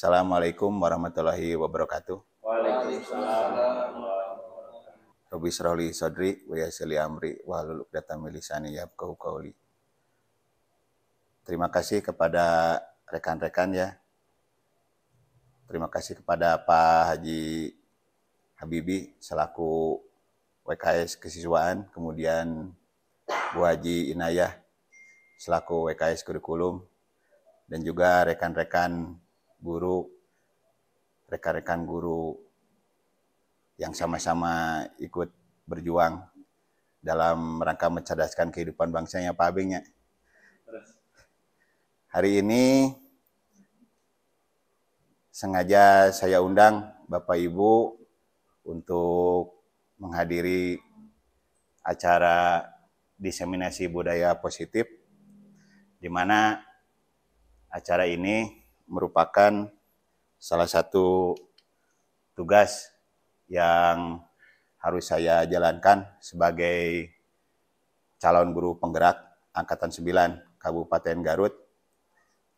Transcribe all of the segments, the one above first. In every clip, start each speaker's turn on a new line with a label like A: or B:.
A: Assalamualaikum warahmatullahi wabarakatuh.
B: Waalaikumsalam.
A: Rabbi shrah li sadri wa yassir li amri wahlul 'uqdatam min lisani yafqahu qawli. Terima kasih kepada rekan-rekan ya. Terima kasih kepada Pak Haji Habibi selaku WKS Kesiswaan, kemudian Bu Haji Inayah selaku WKS Kurikulum, dan juga rekan-rekan guru yang sama-sama ikut berjuang dalam rangka mencerdaskan kehidupan bangsanya Pak Abingnya. Hari ini sengaja saya undang Bapak Ibu untuk menghadiri acara diseminasi budaya positif, di mana acara ini merupakan salah satu tugas yang harus saya jalankan sebagai calon guru penggerak Angkatan 9 Kabupaten Garut.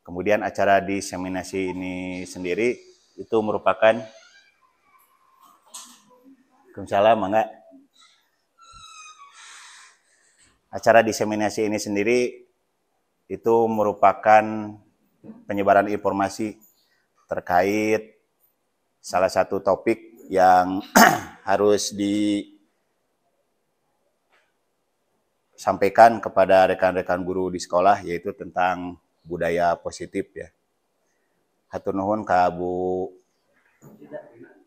A: Kemudian acara diseminasi ini sendiri itu merupakan acara diseminasi ini sendiri itu merupakan penyebaran informasi terkait salah satu topik yang harus disampaikan kepada rekan-rekan guru di sekolah, yaitu tentang budaya positif ya. Hatur nuhun ka Bu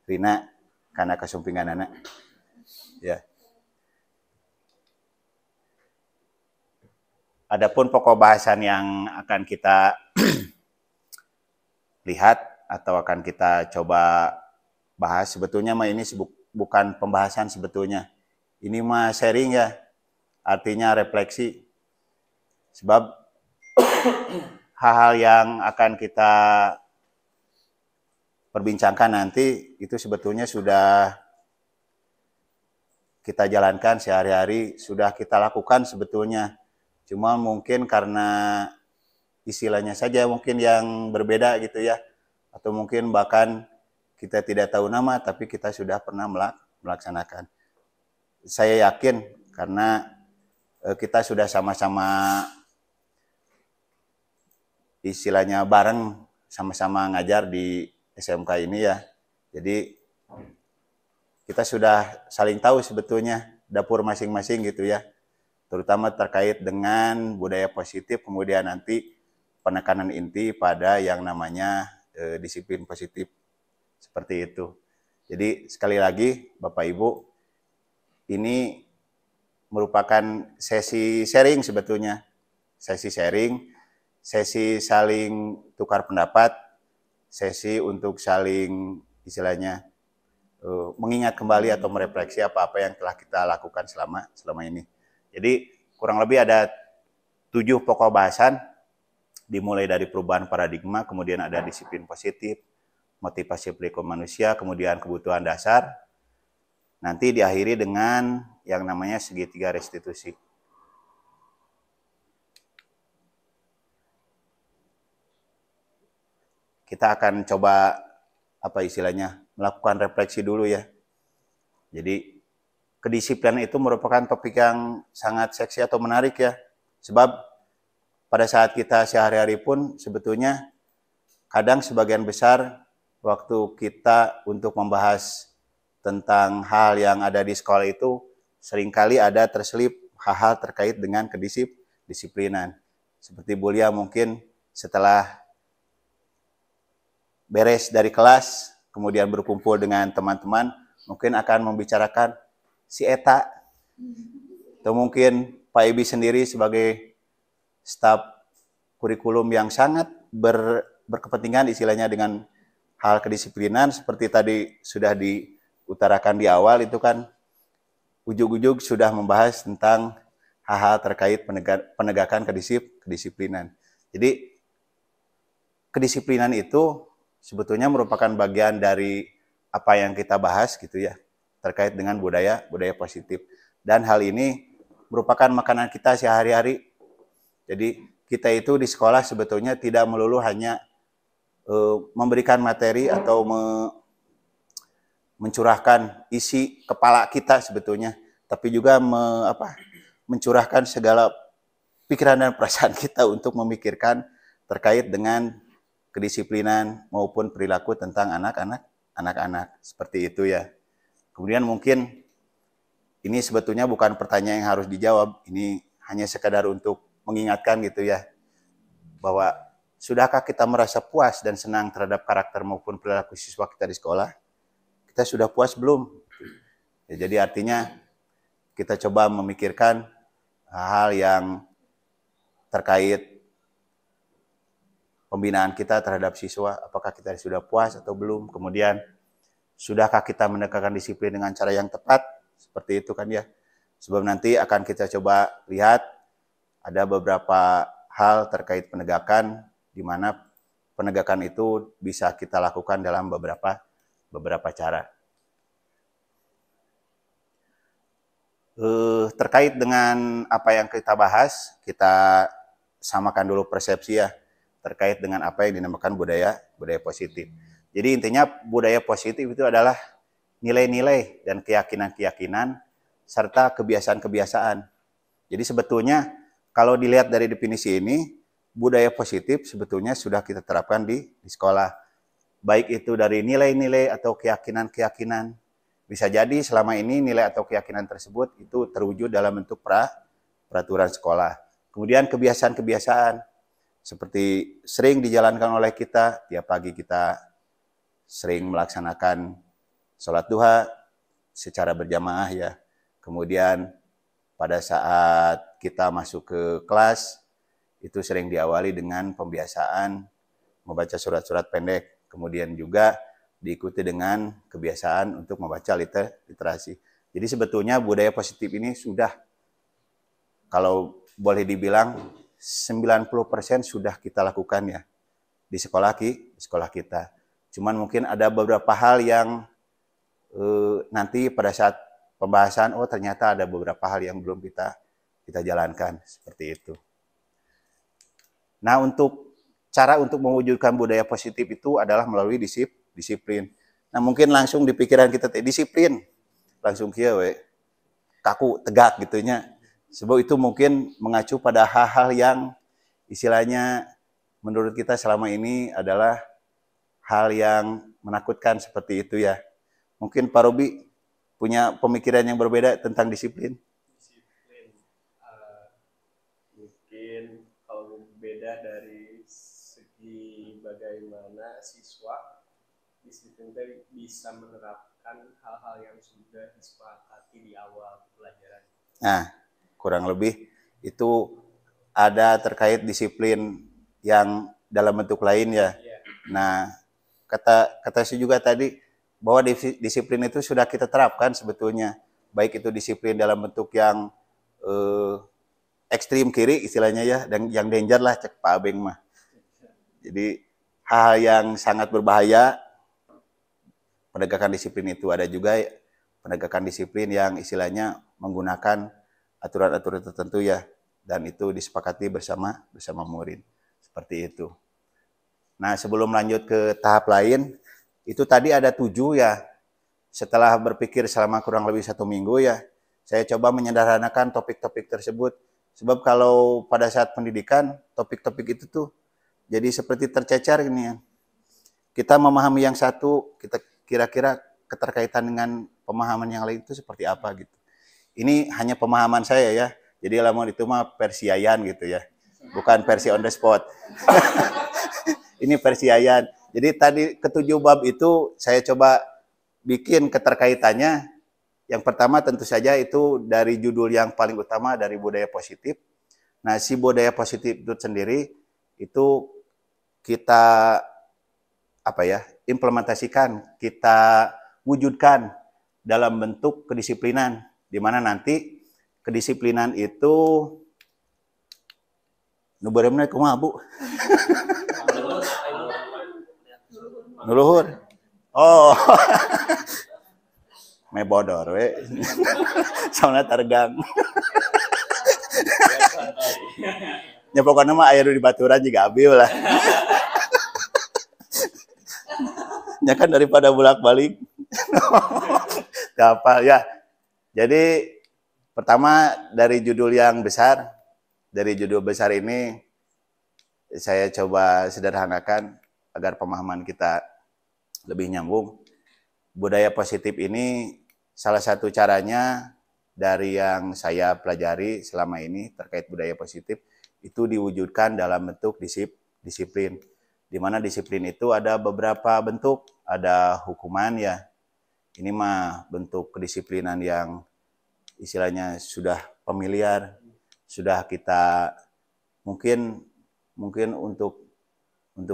A: Rina karena kesumpingan anak. Ya. Adapun pokok bahasan yang akan kita lihat atau akan kita coba bahas, sebetulnya mah ini bukan pembahasan sebetulnya. Ini mah sharing ya, artinya refleksi. Sebab hal-hal yang akan kita perbincangkan nanti itu sebetulnya sudah kita jalankan sehari-hari, sudah kita lakukan sebetulnya. Cuma mungkin karena istilahnya saja mungkin yang berbeda gitu ya. Atau mungkin bahkan kita tidak tahu nama tapi kita sudah pernah melaksanakan. Saya yakin karena kita sudah sama-sama istilahnya bareng sama-sama ngajar di SMK ini ya. Jadi kita sudah saling tahu sebetulnya dapur masing-masing gitu ya. Terutama terkait dengan budaya positif, kemudian nanti penekanan inti pada yang namanya disiplin positif. Seperti itu. Jadi sekali lagi Bapak Ibu, ini merupakan sesi sharing sebetulnya. Sesi sharing, sesi saling tukar pendapat, sesi untuk saling istilahnya mengingat kembali atau merefleksi apa-apa yang telah kita lakukan selama ini. Jadi kurang lebih ada 7 pokok bahasan, dimulai dari perubahan paradigma, kemudian ada disiplin positif, motivasi perilaku manusia, kemudian kebutuhan dasar. Nanti diakhiri dengan yang namanya segitiga restitusi. Kita akan coba melakukan refleksi dulu ya. Jadi kedisiplinan itu merupakan topik yang sangat seksi atau menarik ya. Sebab pada saat kita sehari-hari pun sebetulnya kadang sebagian besar waktu kita untuk membahas tentang hal yang ada di sekolah itu seringkali ada terselip hal-hal terkait dengan kedisiplinan. Seperti Bulia mungkin setelah beres dari kelas, kemudian berkumpul dengan teman-teman, mungkin akan membicarakan si Eta. Atau mungkin Pak Ibi sendiri sebagai staf kurikulum yang sangat berkepentingan istilahnya dengan hal kedisiplinan, seperti tadi sudah diutarakan di awal itu kan, ujug-ujug sudah membahas tentang hal-hal terkait penegakan kedisiplinan. Jadi kedisiplinan itu sebetulnya merupakan bagian dari apa yang kita bahas gitu ya, terkait dengan budaya positif. Dan hal ini merupakan makanan kita sehari-hari. Jadi kita itu di sekolah sebetulnya tidak melulu hanya memberikan materi atau mencurahkan isi kepala kita sebetulnya, tapi juga mencurahkan segala pikiran dan perasaan kita untuk memikirkan terkait dengan kedisiplinan maupun perilaku tentang anak-anak seperti itu ya. Kemudian mungkin ini sebetulnya bukan pertanyaan yang harus dijawab, ini hanya sekadar untuk mengingatkan gitu ya, bahwa sudahkah kita merasa puas dan senang terhadap karakter maupun perilaku siswa kita di sekolah? Kita sudah puas belum? Ya, jadi artinya kita coba memikirkan hal-hal yang terkait pembinaan kita terhadap siswa, apakah kita sudah puas atau belum? Kemudian, sudahkah kita menegakkan disiplin dengan cara yang tepat? Seperti itu kan ya. Sebab nanti akan kita coba lihat ada beberapa hal terkait penegakan, di mana penegakan itu bisa kita lakukan dalam beberapa cara. Terkait dengan apa yang kita bahas, kita samakan dulu persepsi ya, terkait dengan apa yang dinamakan budaya positif. Jadi intinya budaya positif itu adalah nilai-nilai dan keyakinan-keyakinan serta kebiasaan-kebiasaan. Jadi sebetulnya kalau dilihat dari definisi ini, budaya positif sebetulnya sudah kita terapkan di sekolah. Baik itu dari nilai-nilai atau keyakinan-keyakinan. Bisa jadi selama ini nilai atau keyakinan tersebut itu terwujud dalam bentuk peraturan sekolah. Kemudian kebiasaan-kebiasaan seperti sering dijalankan oleh kita, tiap pagi kita sering melaksanakan sholat duha secara berjamaah ya. Kemudian pada saat kita masuk ke kelas, itu sering diawali dengan pembiasaan membaca surat-surat pendek. Kemudian juga diikuti dengan kebiasaan untuk membaca literasi. Jadi sebetulnya budaya positif ini sudah, kalau boleh dibilang 90% sudah kita lakukan ya di sekolah kita. Cuman mungkin ada beberapa hal yang nanti pada saat pembahasan, oh ternyata ada beberapa hal yang belum kita jalankan seperti itu. Nah, cara untuk mewujudkan budaya positif itu adalah melalui disiplin. Nah, mungkin langsung di pikiran kita disiplin, langsung kieu we, kaku, tegak gitunya. Sebab itu mungkin mengacu pada hal-hal yang istilahnya menurut kita selama ini adalah hal yang menakutkan seperti itu ya. Mungkin Pak Robi punya pemikiran yang berbeda tentang disiplin.
B: Mungkin kalau beda dari segi bagaimana siswa disiplin bisa menerapkan hal-hal yang sudah disepakati di awal pelajaran.
A: Nah, kurang lebih itu ada terkait disiplin yang dalam bentuk lain ya. Nah, kata saya juga tadi bahwa disiplin itu sudah kita terapkan sebetulnya, baik itu disiplin dalam bentuk yang ekstrim kiri istilahnya ya, dan yang danger lah cek Pak Abeng mah. Jadi hal yang sangat berbahaya, penegakan disiplin itu ada juga penegakan disiplin yang istilahnya menggunakan aturan-aturan tertentu ya, dan itu disepakati bersama murid seperti itu. Nah, sebelum lanjut ke tahap lain, itu tadi ada 7 ya. Setelah berpikir selama kurang lebih 1 minggu ya, saya coba menyederhanakan topik-topik tersebut. Sebab kalau pada saat pendidikan, topik-topik itu tuh jadi seperti tercecer gini ya. Kita memahami yang satu, kita kira-kira keterkaitan dengan pemahaman yang lain itu seperti apa gitu. Ini hanya pemahaman saya ya. Jadi lamun itu mah versi Yayan gitu ya. Bukan versi on the spot. Ini versi Yayan. Jadi tadi ke-7 bab itu saya coba bikin keterkaitannya. Yang pertama tentu saja itu dari judul yang paling utama dari budaya positif. Nah, si budaya positif itu sendiri itu kita implementasikan, kita wujudkan dalam bentuk kedisiplinan, di mana nanti kedisiplinan itu nu beureumeuna kumaha Bu? Nuluhur. Oh. Me bodor we. Soalnya targang. Ya pokoknya mah aya di baturan juga abil lah. Ya kan daripada bolak-balik. Gak apa ya. Jadi pertama dari judul yang besar, dari judul besar ini saya coba sederhanakan agar pemahaman kita lebih nyambung. Budaya positif ini salah satu caranya dari yang saya pelajari selama ini terkait budaya positif itu diwujudkan dalam bentuk disiplin. Di mana disiplin itu ada beberapa bentuk, ada hukuman ya. Ini mah bentuk kedisiplinan yang istilahnya sudah familiar, sudah kita mungkin untuk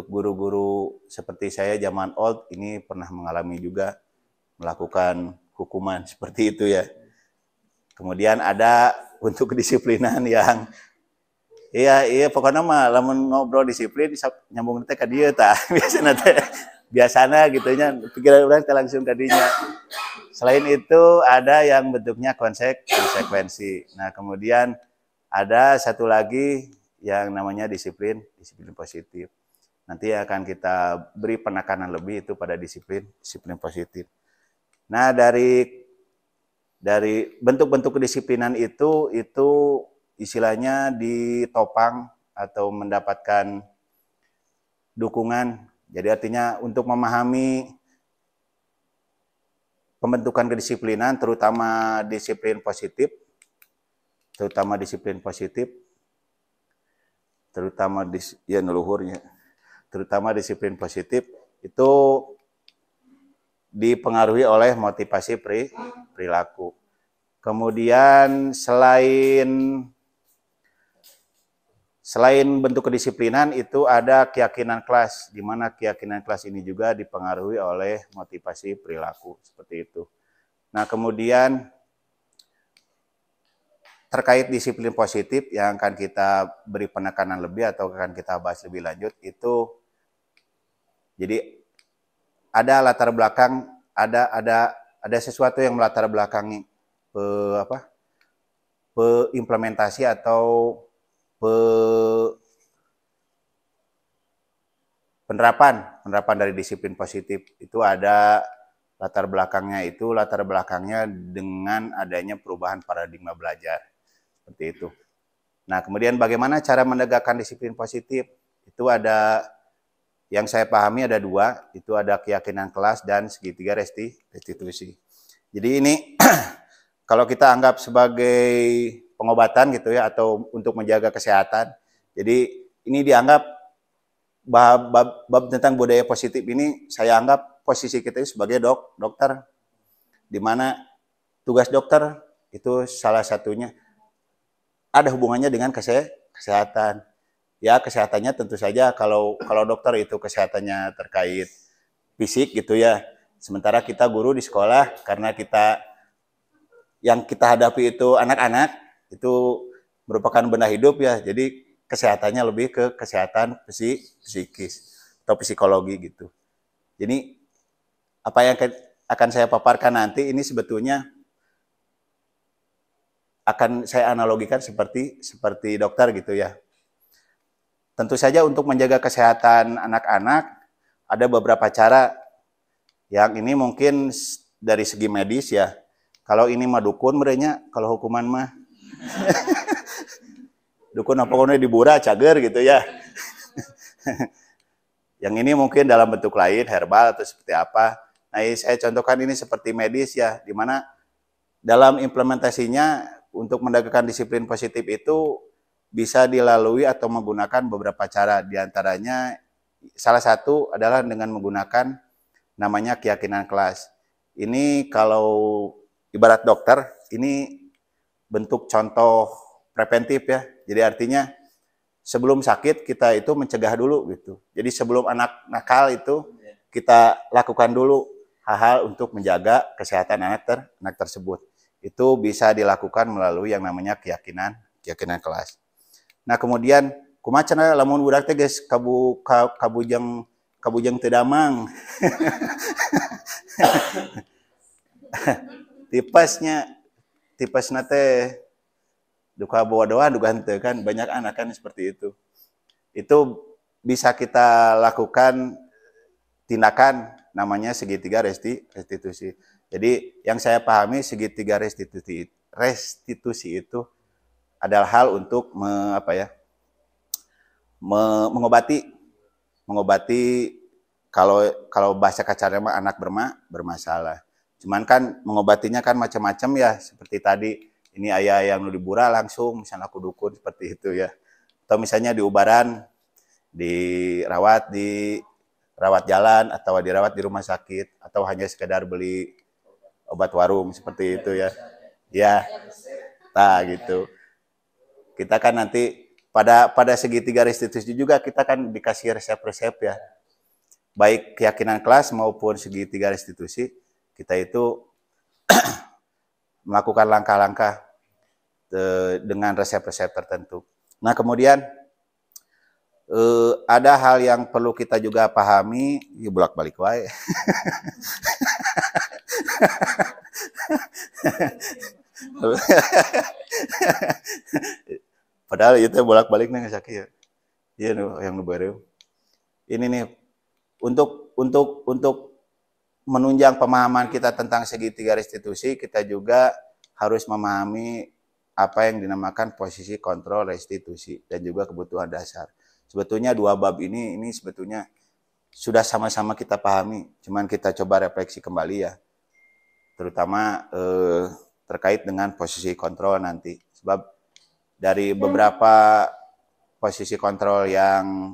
A: guru-guru seperti saya zaman old ini pernah mengalami juga melakukan hukuman seperti itu ya. Kemudian ada untuk kedisiplinan yang iya pokoknya mah lamun ngobrol disiplin nyambung teh ka dieu tah biasana gitunya pikiran urang teh langsung ka dinya. Selain itu ada yang bentuknya konsekuensi. Nah, kemudian ada satu lagi yang namanya disiplin positif. Nanti akan kita beri penekanan lebih itu pada disiplin positif. Nah, dari bentuk-bentuk kedisiplinan itu istilahnya ditopang atau mendapatkan dukungan. Jadi artinya untuk memahami pembentukan kedisiplinan terutama disiplin positif, terutama disiplin positif itu dipengaruhi oleh motivasi perilaku. Kemudian selain bentuk kedisiplinan itu ada keyakinan kelas, di mana keyakinan kelas ini juga dipengaruhi oleh motivasi perilaku seperti itu. Nah, kemudian terkait disiplin positif yang akan kita beri penekanan lebih atau akan kita bahas lebih lanjut itu, jadi ada latar belakang, ada sesuatu yang melatar belakangi implementasi atau penerapan dari disiplin positif itu ada latar belakangnya dengan adanya perubahan paradigma belajar seperti itu. Nah, kemudian bagaimana cara menegakkan disiplin positif? Itu ada yang saya pahami ada dua, itu ada keyakinan kelas dan segitiga restitusi. Jadi ini kalau kita anggap sebagai pengobatan gitu ya atau untuk menjaga kesehatan. Jadi ini dianggap bab tentang budaya positif ini saya anggap posisi kita sebagai dokter, di mana tugas dokter itu salah satunya ada hubungannya dengan kesehatan. Ya, kesehatannya tentu saja kalau dokter itu kesehatannya terkait fisik gitu ya. Sementara kita guru di sekolah karena yang kita hadapi itu anak-anak itu merupakan benda hidup ya. Jadi kesehatannya lebih ke kesehatan psikis atau psikologi gitu. Jadi apa yang akan saya paparkan nanti ini sebetulnya akan saya analogikan seperti dokter gitu ya. Tentu saja untuk menjaga kesehatan anak-anak ada beberapa cara. Yang ini mungkin dari segi medis ya. Kalau ini mah dukun merenya, kalau hukuman mah dukun apa kono dibura cager gitu ya. Yang ini mungkin dalam bentuk lain herbal atau seperti apa. Nah, saya contohkan ini seperti medis ya, di mana dalam implementasinya untuk menegakkan disiplin positif itu bisa dilalui atau menggunakan beberapa cara. Di antaranya salah satu adalah dengan menggunakan namanya keyakinan kelas. Ini kalau ibarat dokter, ini bentuk contoh preventif ya. Jadi artinya sebelum sakit kita itu mencegah dulu gitu. Jadi sebelum anak nakal itu kita lakukan dulu hal-hal untuk menjaga kesehatan anak tersebut. Itu bisa dilakukan melalui yang namanya keyakinan kelas. Nah, kemudian kumaha cenah lamun budak teh geus kabujang teu damang. Tipesna teh duka bawa doa duka henteu kan banyak anak kan seperti itu bisa kita lakukan tindakan namanya segitiga restitusi. Jadi yang saya pahami segitiga restitusi itu adalah hal untuk mengobati kalau bahasa kasarnya mah anak bermasalah. Cuman kan mengobatinya kan macam-macam ya, seperti tadi ini ayah yang dibura langsung misalnya aku dukun seperti itu ya. Atau misalnya di ubaran dirawat jalan atau dirawat di rumah sakit atau hanya sekedar beli obat warung seperti itu ya. Ya. Nah, gitu. Kita kan nanti pada segitiga restitusi juga kita kan dikasih resep-resep ya. Baik keyakinan kelas maupun segitiga restitusi, kita itu melakukan langkah-langkah dengan resep-resep tertentu. Nah, kemudian ada hal yang perlu kita juga pahami, ya bolak-balik wae. Padahal itu bolak-balik nih sakit ya. Iya yang baru. Ini nih untuk menunjang pemahaman kita tentang segitiga restitusi, kita juga harus memahami apa yang dinamakan posisi kontrol restitusi dan juga kebutuhan dasar. Sebetulnya dua bab ini sebetulnya sudah sama-sama kita pahami, cuman kita coba refleksi kembali ya, terutama terkait dengan posisi kontrol nanti. Sebab dari beberapa posisi kontrol yang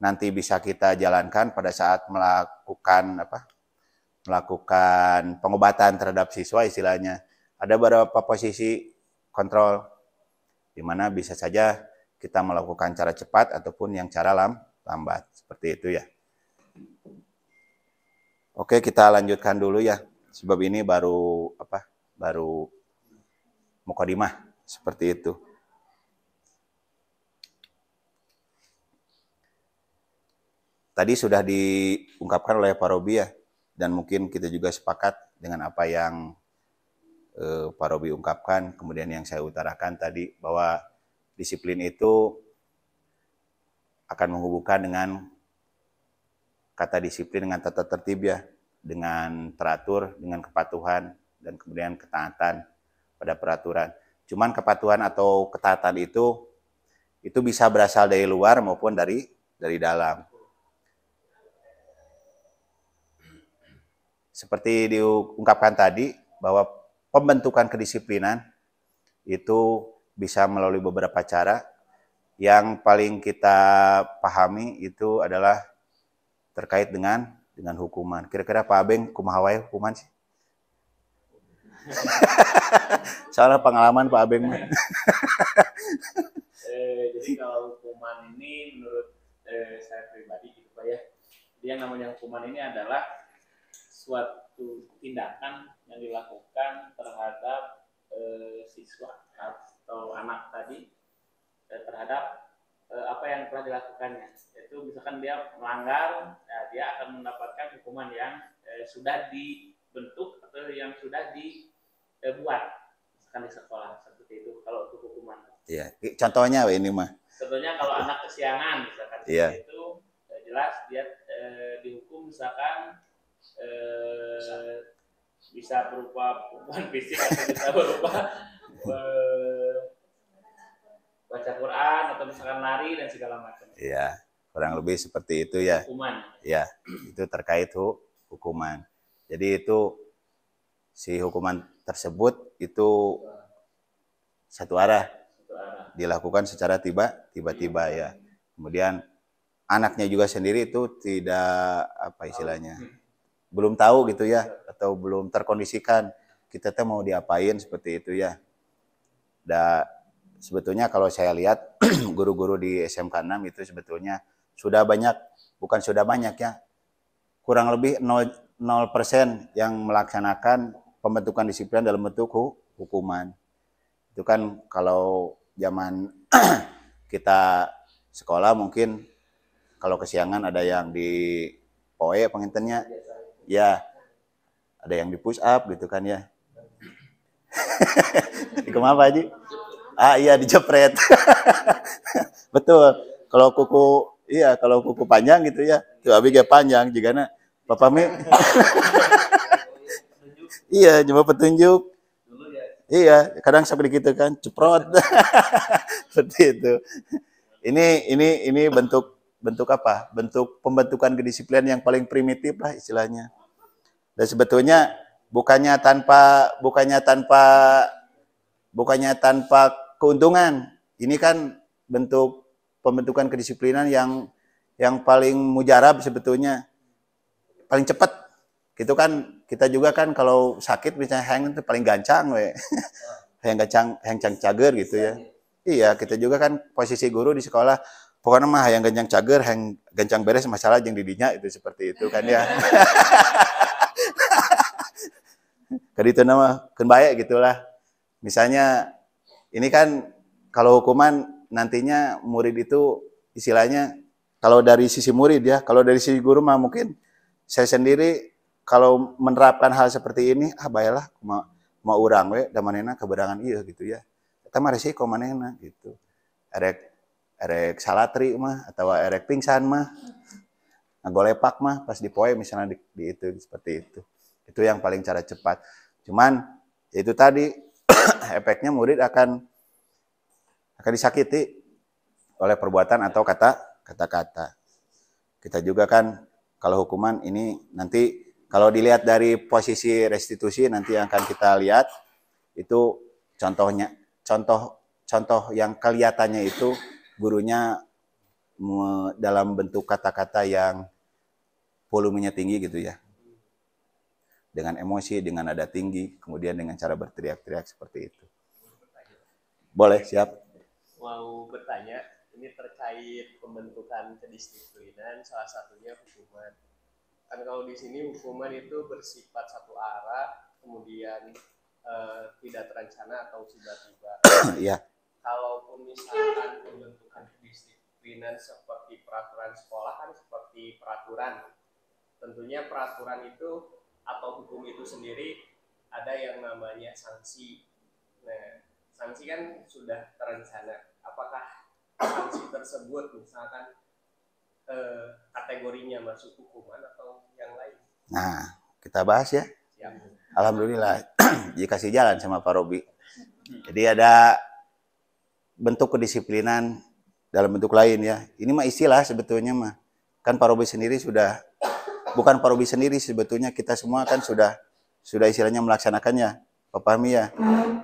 A: nanti bisa kita jalankan pada saat melakukan pengobatan terhadap siswa istilahnya, ada beberapa posisi kontrol di mana bisa saja kita melakukan cara cepat ataupun yang cara lambat. Seperti itu ya. Oke, kita lanjutkan dulu ya. Sebab ini baru mukadimah seperti itu. Tadi sudah diungkapkan oleh Pak Robi ya, dan mungkin kita juga sepakat dengan apa yang Pak Robi ungkapkan, kemudian yang saya utarakan tadi, bahwa disiplin itu akan menghubungkan dengan kata disiplin dengan tata tertib ya, dengan teratur, dengan kepatuhan, dan kemudian ketaatan pada peraturan. Cuman kepatuhan atau ketaatan itu bisa berasal dari luar maupun dari dalam. Seperti diungkapkan tadi, bahwa pembentukan kedisiplinan itu bisa melalui beberapa cara. Yang paling kita pahami itu adalah terkait dengan hukuman. Kira-kira Pak Abeng kumaha wae hukuman sih? Soalnya pengalaman Pak Abeng.
C: Jadi kalau hukuman ini menurut saya pribadi gitu Pak ya, yang namanya hukuman ini adalah suatu tindakan yang dilakukan terhadap siswa atau anak tadi terhadap apa yang telah dilakukannya. Itu misalkan dia melanggar, ya, dia akan mendapatkan hukuman yang sudah dibentuk atau yang sudah dibuat, misalkan di sekolah seperti itu. Kalau untuk hukuman.
A: Iya, contohnya ini mah.
C: Contohnya kalau anak kesiangan, misalkan seperti itu, jelas dia dihukum misalkan bisa berupa hukuman fisik atau bisa berupa baca Quran atau misalkan lari dan segala macam.
A: Iya, kurang lebih seperti itu ya.
C: Hukuman.
A: Ya, itu terkait hukuman. Jadi itu si hukuman tersebut itu satu arah, dilakukan secara tiba-tiba ya. Kemudian anaknya juga sendiri itu tidak istilahnya, belum tahu gitu ya, atau belum terkondisikan kita tuh mau diapain seperti itu ya. Sebetulnya kalau saya lihat guru-guru di SMK 6 itu sebetulnya sudah banyak, bukan sudah banyak ya, kurang lebih 0% yang melaksanakan pembentukan disiplin dalam bentuk hukuman. Itu kan kalau zaman kita sekolah mungkin kalau kesiangan ada yang di POE pengintennya, ya ada yang di push up gitu kan ya. Kemana Pak Haji? Iya dijepret. Betul. Kalau kuku panjang gitu ya, tuh abi ge panjang jigana Pak Pami. Iya, cuma petunjuk.
C: Dulu ya.
A: Iya, kadang seperti gitu kan, ceprot. Seperti itu. Ini bentuk apa? Bentuk pembentukan kedisiplinan yang paling primitif lah istilahnya. Dan sebetulnya bukannya tanpa keuntungan. Ini kan bentuk pembentukan kedisiplinan yang paling mujarab sebetulnya, paling cepat. Gitu kan, kita juga kan kalau sakit misalnya hang itu paling gancang we. Hang cager gitu ya. Iya, kita juga kan posisi guru di sekolah, pokoknya mah yang gancang cager, hang gancang beres masalah jeung didinya itu seperti itu kan ya. Kad itu nama keun bae gitulah. Misalnya ini kan kalau hukuman nantinya murid itu istilahnya kalau dari sisi murid ya, kalau dari sisi guru mah mungkin saya sendiri kalau menerapkan hal seperti ini, baiklah mau urang we da manehna keberangan ieu gitu ya. Eta mah resiko manehna gitu. Erek salatri mah atau erek pingsan mah. Ngagolepak mah pas dipoe misalnya di itu seperti itu. Itu yang paling cara cepat. Cuman itu tadi efeknya murid akan disakiti oleh perbuatan atau kata-kata. Kita juga kan kalau hukuman ini nanti kalau dilihat dari posisi restitusi nanti yang akan kita lihat itu contoh yang kelihatannya itu gurunya dalam bentuk kata-kata yang volumenya tinggi gitu ya. Dengan emosi, dengan nada tinggi, kemudian dengan cara berteriak-teriak seperti itu. Boleh, siap.
B: Mau bertanya, ini terkait pembentukan kedisiplinan, salah satunya hukuman. Kan kalau di sini hukuman itu bersifat satu arah, kemudian tidak terencana atau tiba-tiba.
A: Iya.
B: Kalaupun misalkan pembentukan kedisiplinan seperti peraturan sekolah kan seperti peraturan. Tentunya peraturan itu atau hukum itu sendiri ada yang namanya sanksi. Nah, sanksi kan sudah terencana. Apakah sanksi tersebut misalkan kategorinya masuk hukuman atau yang lain?
A: Nah, kita bahas ya.
B: Siap.
A: Alhamdulillah dikasih jalan sama Pak Robi. Jadi ada bentuk kedisiplinan dalam bentuk lain ya. Ini mah istilah sebetulnya mah. Kan Pak Robi sendiri bukan Pak Robi sendiri sebetulnya kita semua kan sudah istilahnya melaksanakannya. Pak Fahmi ya.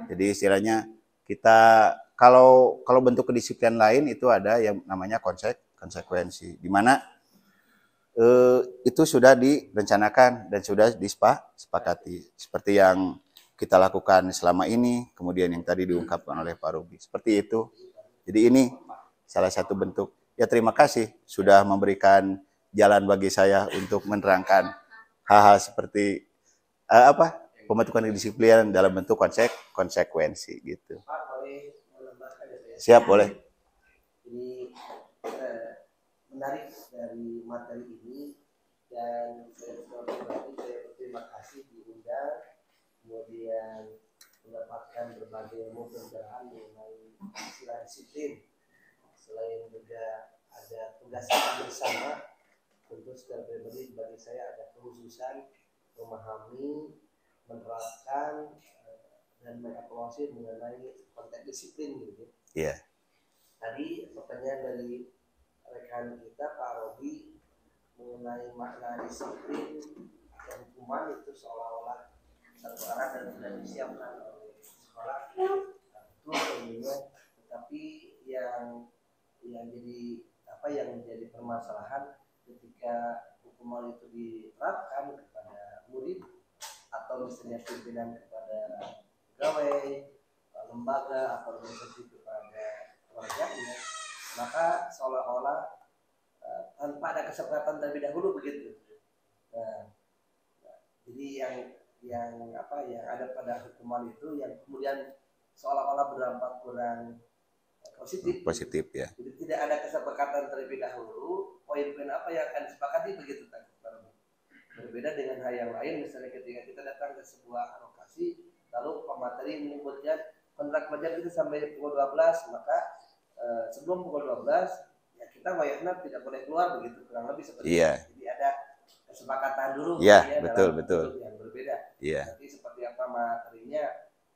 A: Jadi istilahnya kita kalau bentuk kedisiplinan lain itu ada yang namanya konsekuensi. Di mana itu sudah direncanakan dan sudah disepakati. Seperti yang kita lakukan selama ini, kemudian yang tadi diungkapkan oleh Pak Robi. Seperti itu. Jadi ini salah satu bentuk. Ya terima kasih sudah memberikan jalan bagi saya untuk menerangkan hal-hal seperti pembentukan kedisiplinan dalam bentuk konsekuensi gitu.
D: Pak, boleh menambahkan ya?
A: Siap, boleh.
D: Ini menarik dari materi ini dan saya berterima kasih diundang, kemudian mendapatkan berbagai ilmu pencerahan mengenai istilah disiplin. Selain juga ada tugas kita bersama, tentu secara pribadi bagi saya ada kekhususan memahami, menerapkan dan mengevaluasi mengenai konteks disiplin gitu.
A: Iya.
D: Tadi pertanyaan dari rekan kita Pak Robi mengenai makna disiplin dan hukuman itu seolah-olah satu arah dan sudah disiapkan oleh sekolah. Itu tentunya, tetapi yang jadi permasalahan ketika hukuman itu diterapkan kepada murid atau misalnya pimpinan kepada pegawai, lembaga atau organisasi kepada keluarganya, maka seolah-olah tanpa ada kesepakatan terlebih dahulu begitu. Nah, jadi yang ada pada hukuman itu yang kemudian seolah-olah berdampak kurang positif
A: Ya.
D: Jadi tidak ada kesepakatan terlebih dahulu, poin-poin apa yang akan disepakati begitu kan. Berbeda dengan hal yang lain, misalnya ketika kita datang ke sebuah lokasi, lalu pemateri menyebutkan kontrak kerja itu sampai pukul 12, maka sebelum pukul 12 ya kita wayahna tidak boleh keluar begitu, kurang lebih seperti itu. Jadi ada kesepakatan dulu
A: Iya,
D: ya,
A: betul,
D: dalam
A: betul.
D: bentuk yang berbeda.
A: Iya,
D: Nanti seperti apa materinya,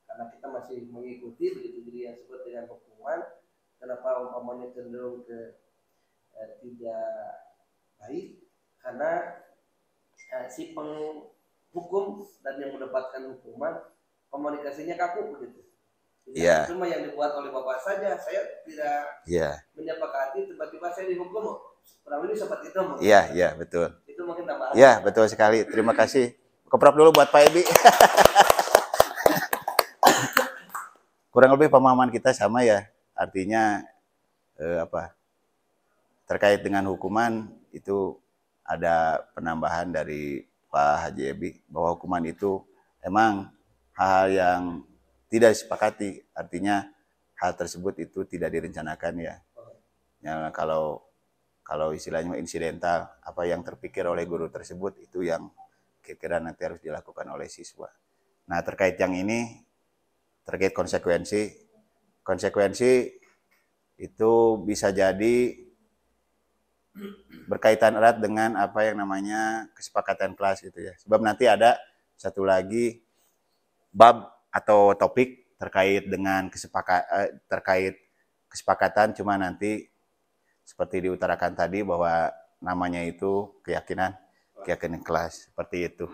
D: karena kita masih mengikuti begitu, jadi yang disebut dengan hukuman, kenapa umpamanya cenderung ke tidak baik, karena si penghukum dan yang mendapatkan hukuman komunikasinya kaku begitu. Jadi
A: Iya.
D: itu mah yang dibuat oleh bapak saja, saya tidak
A: iya,
D: menyepakati, tiba-tiba saya dihukum, kurang lebih seperti itu.
A: iya, iya, betul.
D: Itu mungkin tambahan.
A: Iya, betul sekali. Terima kasih. Keprop dulu buat Pak Ebi. Kurang lebih pemahaman kita sama ya. Artinya terkait dengan hukuman itu ada penambahan dari Pak Haji Ebi bahwa hukuman itu emang hal yang tidak disepakati. Artinya hal tersebut itu tidak direncanakan ya. Ya kalau istilahnya insidental, apa yang terpikir oleh guru tersebut itu yang kira-kira nanti harus dilakukan oleh siswa. Nah, terkait yang ini, terkait konsekuensi itu bisa jadi berkaitan erat dengan apa yang namanya kesepakatan kelas gitu ya. Sebab nanti ada satu lagi bab atau topik terkait dengan kesepakatan, cuma nanti seperti diutarakan tadi bahwa namanya itu keyakinan kelas seperti itu.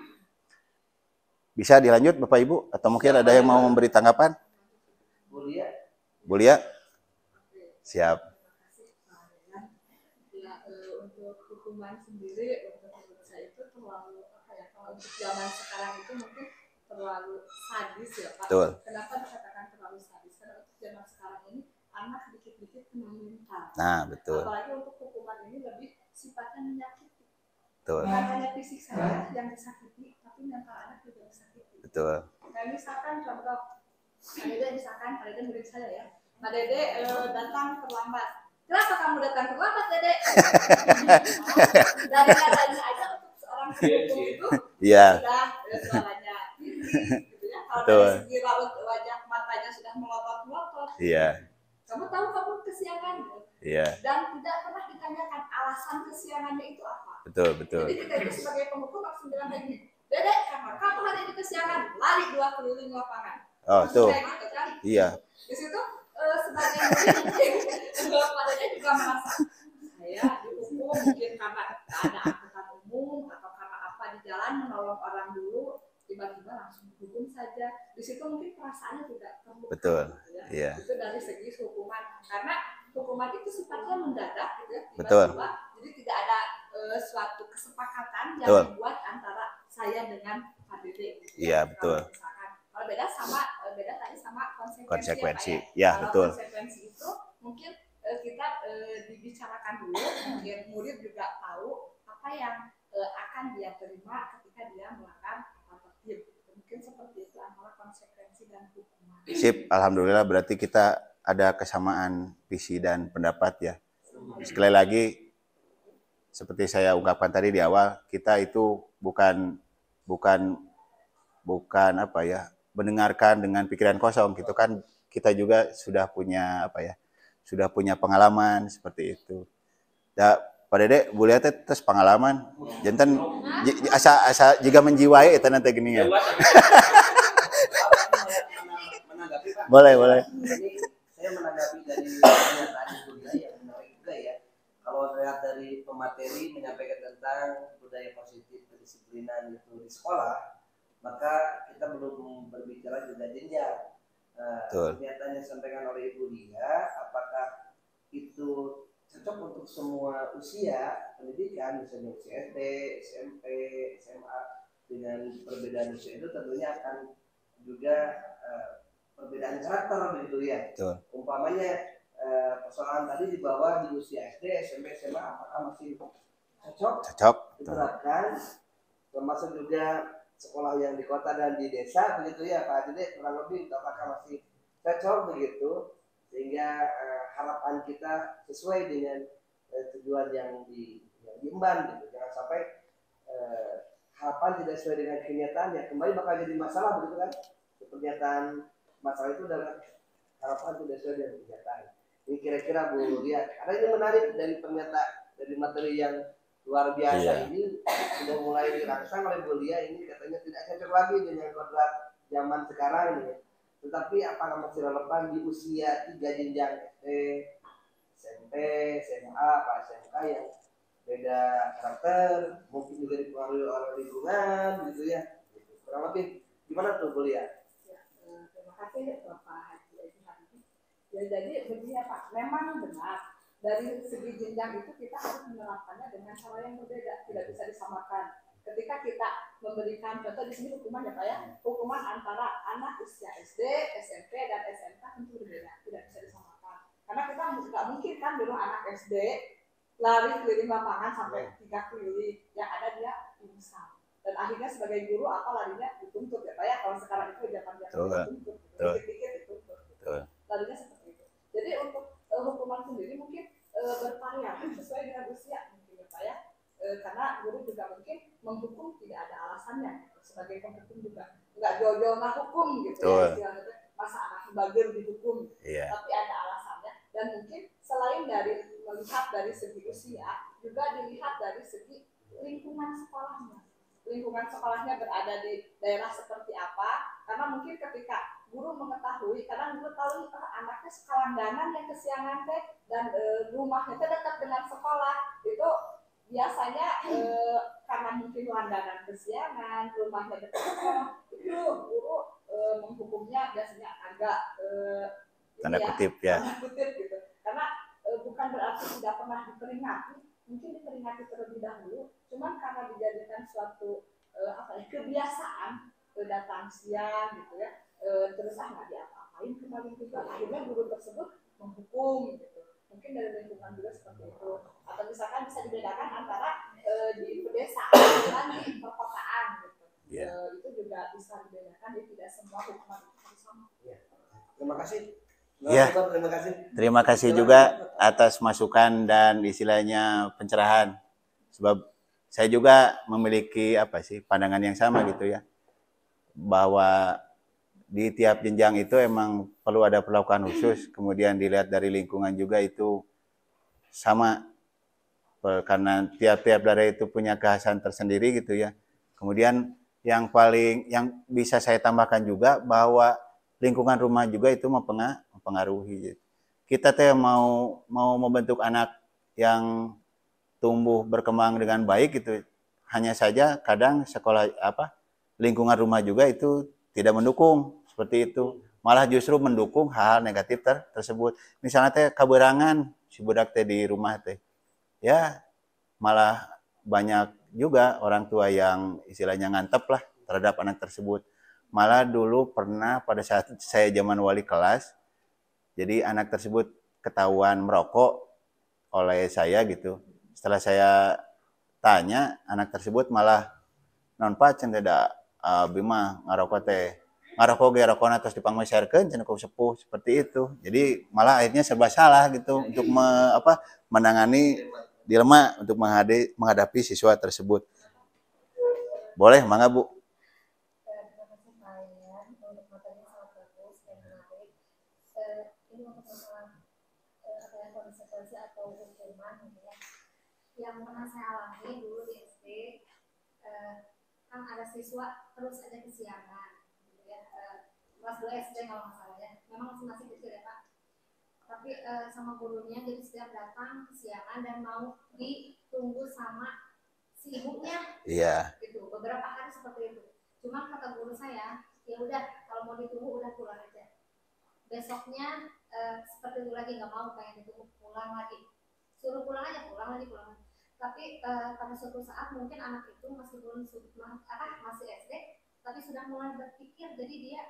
A: Bisa dilanjut Bapak Ibu atau mungkin ada yang mau memberi tanggapan? Bu Lia? Siap.
E: Ya, untuk hukuman sendiri untuk menurut saya itu terlalu apa ya, kalau untuk zaman sekarang itu mungkin terlalu sadis ya Pak.
A: Betul.
E: Kenapa dikatakan terlalu sadis? Karena untuk zaman sekarang ini anak dikit-dikit kena mental.
A: Nah, betul.
E: Apalagi untuk hukuman ini lebih sifatnya menyakiti.
A: Betul.
E: Bukan hanya fisik saja yang disakiti, tapi mental anak juga disakiti.
A: Betul.
E: Nah, misalkan contoh, Pak Dede misalkan, Pak Dede murid saya ya, Pak Dede datang terlambat. Kenapa kamu datang terlambat, Dede? Dari katanya aja untuk seorang penghukum itu
A: Iya.
E: sudah suaranya tinggi, gitu ya. Kalau
A: Betul.
E: dari segi raut wajah matanya sudah melotot-melotot.
A: Iya.
E: Kamu tahu kamu kesiangan?
A: Iya.
E: Dan tidak pernah ditanyakan alasan kesiangannya itu apa.
A: Betul, betul.
E: Jadi kita itu sebagai penghukum langsung bilang kayak gini, Dede, kamu hari ini kesiangan, lari 2 keliling lapangan.
A: Oh, tuh.
E: Kayak gitu kan?
A: Iya.
E: Di situ sebagai murid padanya juga merasa saya dihukum mungkin karena ada angkutan umum atau karena apa di jalan menolong orang dulu, tiba-tiba langsung dihukum saja. Di situ mungkin perasaannya tidak terluka.
A: Betul.
E: Gitu ya.
A: Iya.
E: Itu dari segi hukuman, karena hukuman itu sifatnya mendadak gitu ya,
A: Betul.
E: tiba-tiba. Jadi tidak ada suatu kesepakatan yang
A: Betul.
E: dibuat antara saya dengan Pak Dede. Gitu
A: Iya,
E: ya.
A: betul.
E: Kalau beda tadi sama
A: Konsekuensi.
E: Ya, Pak,
A: Ya,
E: kalau
A: betul.
E: konsekuensi itu mungkin kita dibicarakan dulu, biar murid juga tahu apa yang akan dia terima ketika dia melanggar tata tertib. Mungkin seperti itu antara konsekuensi dan hukuman.
A: Sip, alhamdulillah berarti kita ada kesamaan visi dan pendapat ya. Sekali lagi seperti saya ungkapkan tadi di awal, kita itu bukan apa ya, mendengarkan dengan pikiran kosong gitu kan. Kita juga sudah punya apa ya, sudah punya pengalaman seperti itu. Ya, Pak Dede boleh teh terus pengalaman jantan asa jika menjiwai itu nanti gini ya. Boleh.
D: Jadi saya menanggapi dari pernyataan Ibu Lia yang menarik juga ya. Kalau lihat dari pemateri menyampaikan tentang budaya positif kedisiplinan itu di sekolah, maka kita belum berbicara juga jenjang. Pernyataan yang disampaikan oleh Ibu Lia, apakah itu cocok untuk semua usia pendidikan, misalnya usia SD, SMP, SMA, dengan perbedaan usia itu tentunya akan juga perbedaan karakter begitu ya.
A: Betul.
D: Umpamanya persoalan tadi di bawah di usia SD, SMP, SMA apakah masih cocok diterapkan, termasuk juga sekolah yang di kota dan di desa begitu ya Pak Dede, kurang lebih apakah masih cocok begitu, sehingga harapan kita sesuai dengan tujuan yang diemban gitu. Jangan sampai harapan tidak sesuai dengan kenyataan ya kembali bakal jadi masalah begitu kan. Pernyataan masalah itu adalah harapan tidak sesuai dengan kenyataan. Ini kira-kira Bu lihat ada yang menarik dari pernyataan dari materi yang luar biasa
A: Iya.
D: ini sudah mulai dirangsang oleh Bulia ini katanya tidak cocok lagi dengan kodrat zaman sekarang ini. Tetapi apakah masih relevan di usia 3 jenjang SD, SMP, SMA, SMK yang beda karakter, mungkin juga dipengaruhi oleh lingkungan gitu ya. Kurang lebih gimana tuh Bulia?
E: Ya, terima kasih Bapak Haji Edi Habibie. Ya, jadi begini ya Pak, memang benar dari segi jenjang itu kita harus menerapkannya dengan cara yang berbeda, tidak bisa disamakan. Ketika kita memberikan contoh di sini hukuman ya Pak ya, hukuman antara anak usia SD, SMP dan SMK tentu berbeda, tidak bisa disamakan. Karena kita nggak mungkin kan dulu anak SD lari keliling lapangan sampai 3 keliling, yang ada dia pingsan. Dan akhirnya sebagai guru apa larinya dituntut ya Pak ya, kalau sekarang itu zaman dituntut, dikit-dikit dituntut. Larinya seperti itu. Jadi untuk hukuman sendiri mungkin bervariasi sesuai dengan usia mungkin ya Pak ya. Karena guru juga mungkin menghukum tidak ada alasannya gitu. Sebagai penghukum juga nggak jauh-jauh hukum gitu ya istilahnya, masa anak bagir dihukum, tapi ada alasannya. Dan mungkin selain dari melihat dari segi usia, juga dilihat dari segi lingkungan sekolahnya. Lingkungan sekolahnya berada di daerah seperti apa, karena mungkin ketika guru mengetahui, karena guru tahu anaknya sekolahdanan yang kesiangan teh dan rumahnya teh dekat dengan sekolah, itu biasanya karena mungkin langganan kesiangan, rumahnya dekat sekolah, itu guru menghukumnya biasanya agak
A: tanda kutip ya.
E: Tanda kutip gitu, karena bukan berarti tidak pernah diperingati, mungkin diperingati terlebih dahulu, cuman karena dijadikan suatu kebiasaan datang siang gitu ya, terus nggak diapa-apain kemarin juga, akhirnya guru tersebut menghukum gitu. Mungkin dari lingkungan juga seperti itu, atau misalkan bisa dibedakan antara di pedesaan dan di perkotaan gitu. Itu juga bisa dibedakan, jadi tidak semua hukuman itu harus sama.
D: Terima kasih.
A: Terima kasih juga atas masukan dan istilahnya pencerahan. Sebab saya juga memiliki pandangan yang sama gitu ya, bahwa di tiap jenjang itu emang perlu ada perlakuan khusus. Kemudian dilihat dari lingkungan juga itu sama, karena tiap-tiap daerah itu punya kekhasan tersendiri gitu ya. Kemudian yang bisa saya tambahkan juga bahwa lingkungan rumah juga itu mempengaruhi. Kita mau membentuk anak yang tumbuh berkembang dengan baik gitu, hanya saja kadang sekolah lingkungan rumah juga itu tidak mendukung seperti itu, malah justru mendukung hal-hal negatif tersebut. Misalnya kaberangan si budak di rumah ya malah banyak juga orang tua yang istilahnya ngantep lah terhadap anak tersebut. Malah dulu pernah pada saat saya zaman wali kelas, jadi anak tersebut ketahuan merokok oleh saya gitu. Setelah saya tanya, anak tersebut malah non pacen tidak bima ngarokok ge rokona terus dipangmeserkeun cenah ku sepuh, seperti itu. Jadi malah akhirnya serba salah gitu untuk menangani dilema untuk menghadapi siswa tersebut. Boleh, mangga Bu.
E: Terima kasih Pak Yan untuk materinya sangat bagus dan menarik. Ini untuk masalah konsekuensi atau hukuman gitu ya, yang pernah saya alami dulu di SD, kan ada siswa terus aja kesiangan gitu ya, kelas 2 SD kalau nggak salah ya, memang masih kecil ya Pak, tapi sama gurunya jadi setiap datang kesiangan dan mau ditunggu sama si ibunya gitu, beberapa hari seperti itu. Cuma kata guru saya, ya udah kalau mau ditunggu udah pulang aja, besoknya seperti itu lagi, nggak mau, pengen ditunggu pulang lagi, suruh pulang aja, pulang lagi. Tapi pada suatu saat mungkin anak itu meskipun masih SD, tapi sudah mulai berpikir, jadi dia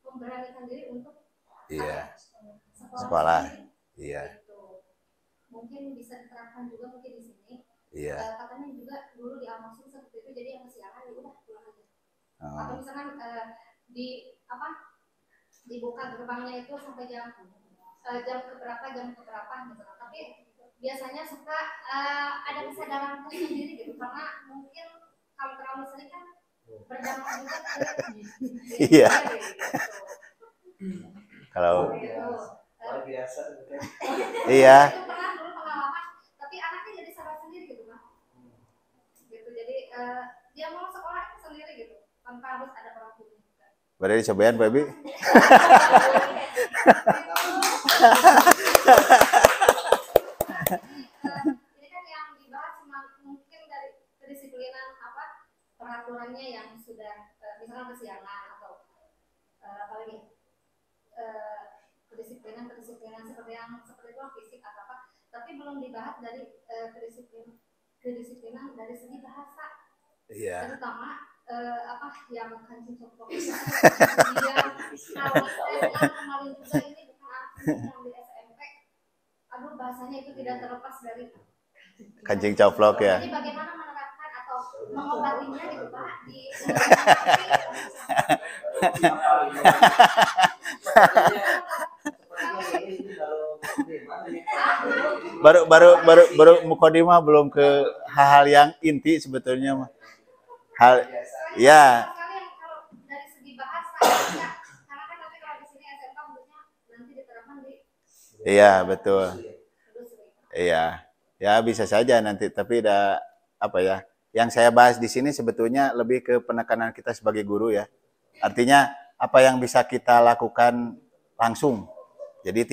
E: memberanikan diri untuk sekolah. Gitu. Mungkin bisa diterapkan juga mungkin di sini. Katanya juga dulu di Al-Maksum seperti itu, jadi yang kesiangan ya udah pulang aja. Atau misalkan dibuka gerbangnya itu sampai jam keberapa gitu. Tapi biasanya suka ada kesadaran sendiri gitu, karena mungkin kalau terlalu sering kan berdampak juga
A: Iya. Kalau
D: luar biasa
A: iya.
E: Itu pernah dulu pengalaman, tapi anaknya jadi sadar sendiri gitu kan.
A: Boleh dicobain, Pak Bi?
E: Ini kan yang dibahas mungkin dari kedisiplinan apa peraturannya yang sudah misalnya kesiangan atau apalagi kedisiplinan seperti itu fisik atau apa, tapi belum dibahas dari kedisiplinan dari segi bahasa.
A: Iya.
E: Terutama apa yang kancing coklat kemudian kalau saya kemarin juga ini bukan artinya yang di SMP, aduh bahasanya itu tidak terlepas dari
A: Kancing coplok ya.
E: Jadi bagaimana menerapkan atau mengobatinya gitu Pak di
A: baru mukodimah belum ke hal-hal yang inti sebetulnya mah. Hal ya.
E: Kalau dari segi bahasa ya, karena kan nanti kalau di sini SMK khususnya nanti diterapkan di
A: Iya, betul. Iya. Ya bisa saja nanti, tapi apa ya? Yang saya bahas di sini sebetulnya lebih ke penekanan kita sebagai guru ya. Artinya apa yang bisa kita lakukan langsung. Jadi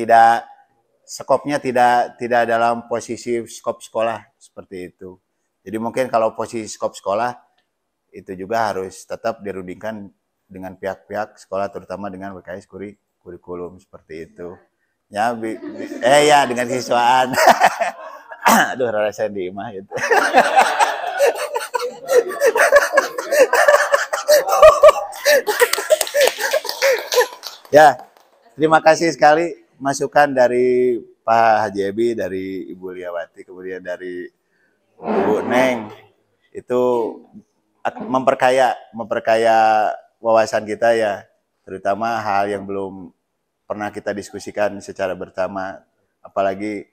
A: skopnya tidak dalam posisi skop sekolah seperti itu. Jadi mungkin kalau posisi skop sekolah itu juga harus tetap dirundingkan dengan pihak-pihak sekolah, terutama dengan BKS kurikulum seperti itu. Ya, ya dengan siswaan. Aduh, rasa di imah itu. Ya, terima kasih sekali masukan dari Pak Haji Ebi, dari Ibu Liawati, kemudian dari Bu Neng. Itu memperkaya wawasan kita ya, terutama hal yang belum pernah kita diskusikan secara bersama, apalagi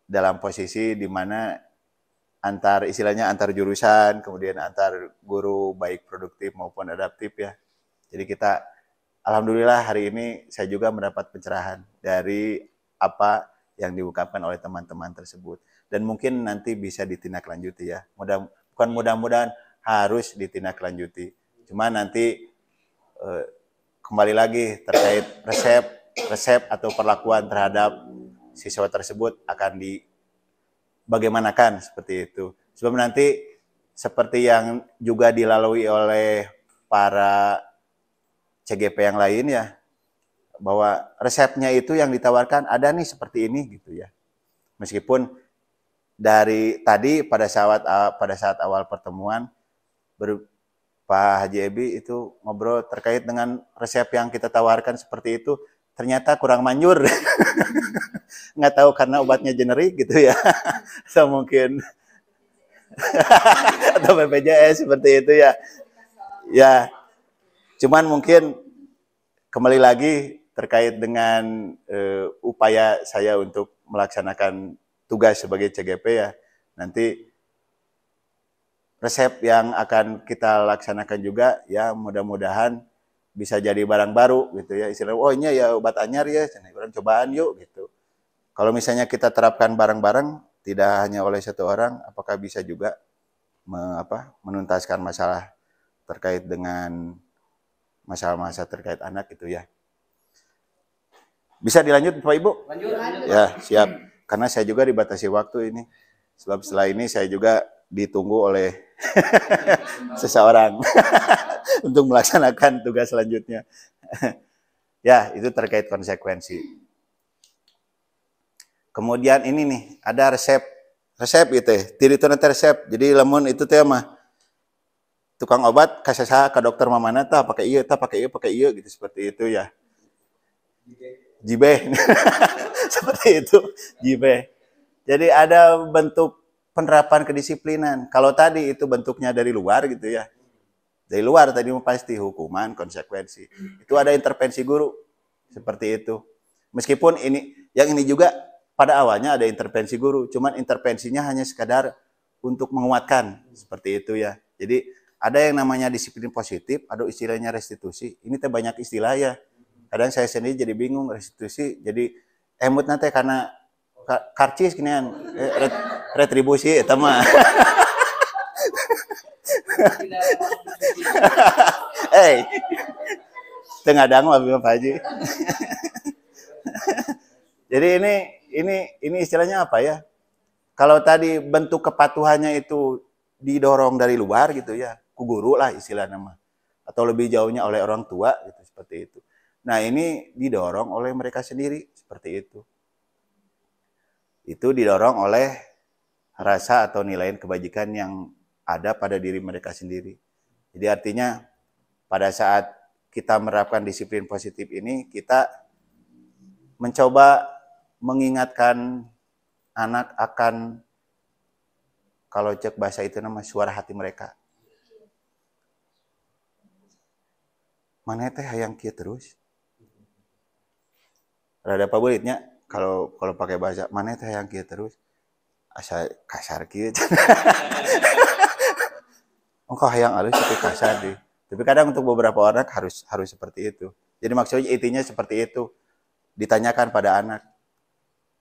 A: dalam posisi di mana istilahnya antar jurusan, kemudian antar guru baik produktif maupun adaptif ya. Jadi kita alhamdulillah hari ini saya juga mendapat pencerahan dari apa yang diungkapkan oleh teman-teman tersebut, dan mungkin nanti bisa ditindaklanjuti ya. Bukan mudah-mudahan harus ditindaklanjuti. Cuma nanti kembali lagi terkait resep atau perlakuan terhadap siswa tersebut akan bagaimanakan seperti itu. Sebab nanti seperti yang juga dilalui oleh para CGP yang lain ya, bahwa resepnya itu yang ditawarkan ada nih seperti ini gitu ya. Meskipun dari tadi pada saat awal pertemuan Pak Haji Ebi itu ngobrol terkait dengan resep yang kita tawarkan seperti itu, ternyata kurang manjur. Nggak tahu karena obatnya generik gitu ya. Atau mungkin atau BPJS seperti itu ya. Ya, cuman mungkin kembali lagi terkait dengan upaya saya untuk melaksanakan tugas sebagai CGP ya, nanti resep yang akan kita laksanakan juga ya mudah-mudahan bisa jadi barang baru gitu ya, istilahnya oh ini ya obat anyar ya, cobaan yuk gitu. Kalau misalnya kita terapkan bareng-bareng tidak hanya oleh satu orang, apakah bisa juga menuntaskan masalah terkait dengan masalah-masalah terkait anak gitu ya. Bisa dilanjut Pak Ibu?
D: Lanjut.
A: Ya, siap. Karena saya juga dibatasi waktu ini. Sebab setelah ini saya juga ditunggu oleh seseorang untuk melaksanakan tugas selanjutnya. Ya, itu terkait konsekuensi. Kemudian ini nih, ada resep gitu ya. Tiri itu nanti resep. Jadi lamun itu teh mah tukang obat kasih saya ke dokter mamana tah pakai iya gitu seperti itu ya. Jibe. Seperti itu, jibe. Jadi ada bentuk penerapan kedisiplinan. Kalau tadi itu bentuknya dari luar gitu ya. Dari luar tadi pasti hukuman, konsekuensi. Itu ada intervensi guru. Seperti itu. Meskipun yang ini juga pada awalnya ada intervensi guru, cuman intervensinya hanya sekadar untuk menguatkan. Seperti itu ya. Jadi ada yang namanya disiplin positif, ada istilahnya restitusi. Ini teh banyak istilah ya. Kadang saya sendiri jadi bingung restitusi. Jadi emut nanti karena karcis ginian retribusi eta mah. Tengah dang Pak Haji. Jadi ini istilahnya apa ya? Kalau tadi bentuk kepatuhannya itu didorong dari luar gitu ya, ku guru lah istilahnya mah. Atau lebih jauhnya oleh orang tua gitu seperti itu. Nah, ini didorong oleh mereka sendiri seperti itu. Itu didorong oleh rasa atau nilai kebajikan yang ada pada diri mereka sendiri. Jadi artinya pada saat kita menerapkan disiplin positif ini, kita mencoba mengingatkan anak akan, kalau cek bahasa itu nama suara hati mereka. Mana teh hayang kieu terus? Rada pabeutnya kalau pakai bahasa mana teh hayang kieu terus? Asa kasar kieu. Engkau hayang alus tapi kasar deh. Tapi kadang untuk beberapa orang harus seperti itu. Jadi maksudnya intinya seperti itu. Ditanyakan pada anak,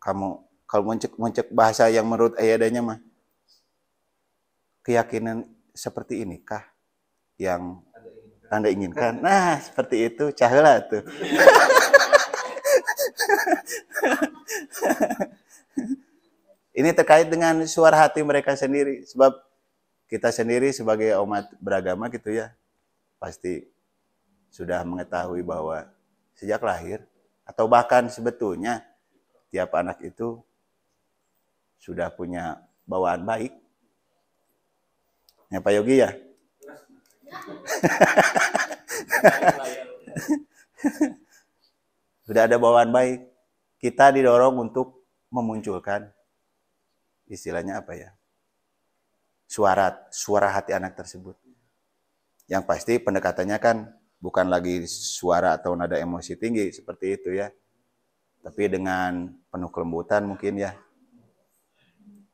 A: kamu kalau muncul bahasa yang menurut ayadanya mah, keyakinan seperti inikah yang Anda inginkan? Nah, seperti itu, caheula tuh. Ini terkait dengan suara hati mereka sendiri. Sebab kita sendiri sebagai umat beragama gitu ya, pasti sudah mengetahui bahwa sejak lahir, atau bahkan sebetulnya tiap anak itu sudah punya bawaan baik. Ya Pak Yogi ya? Sudah ada bawaan baik. Kita didorong untuk memunculkan istilahnya apa ya? Suara hati anak tersebut. Yang pasti pendekatannya kan bukan lagi suara atau nada emosi tinggi seperti itu ya. Tapi dengan penuh kelembutan mungkin ya.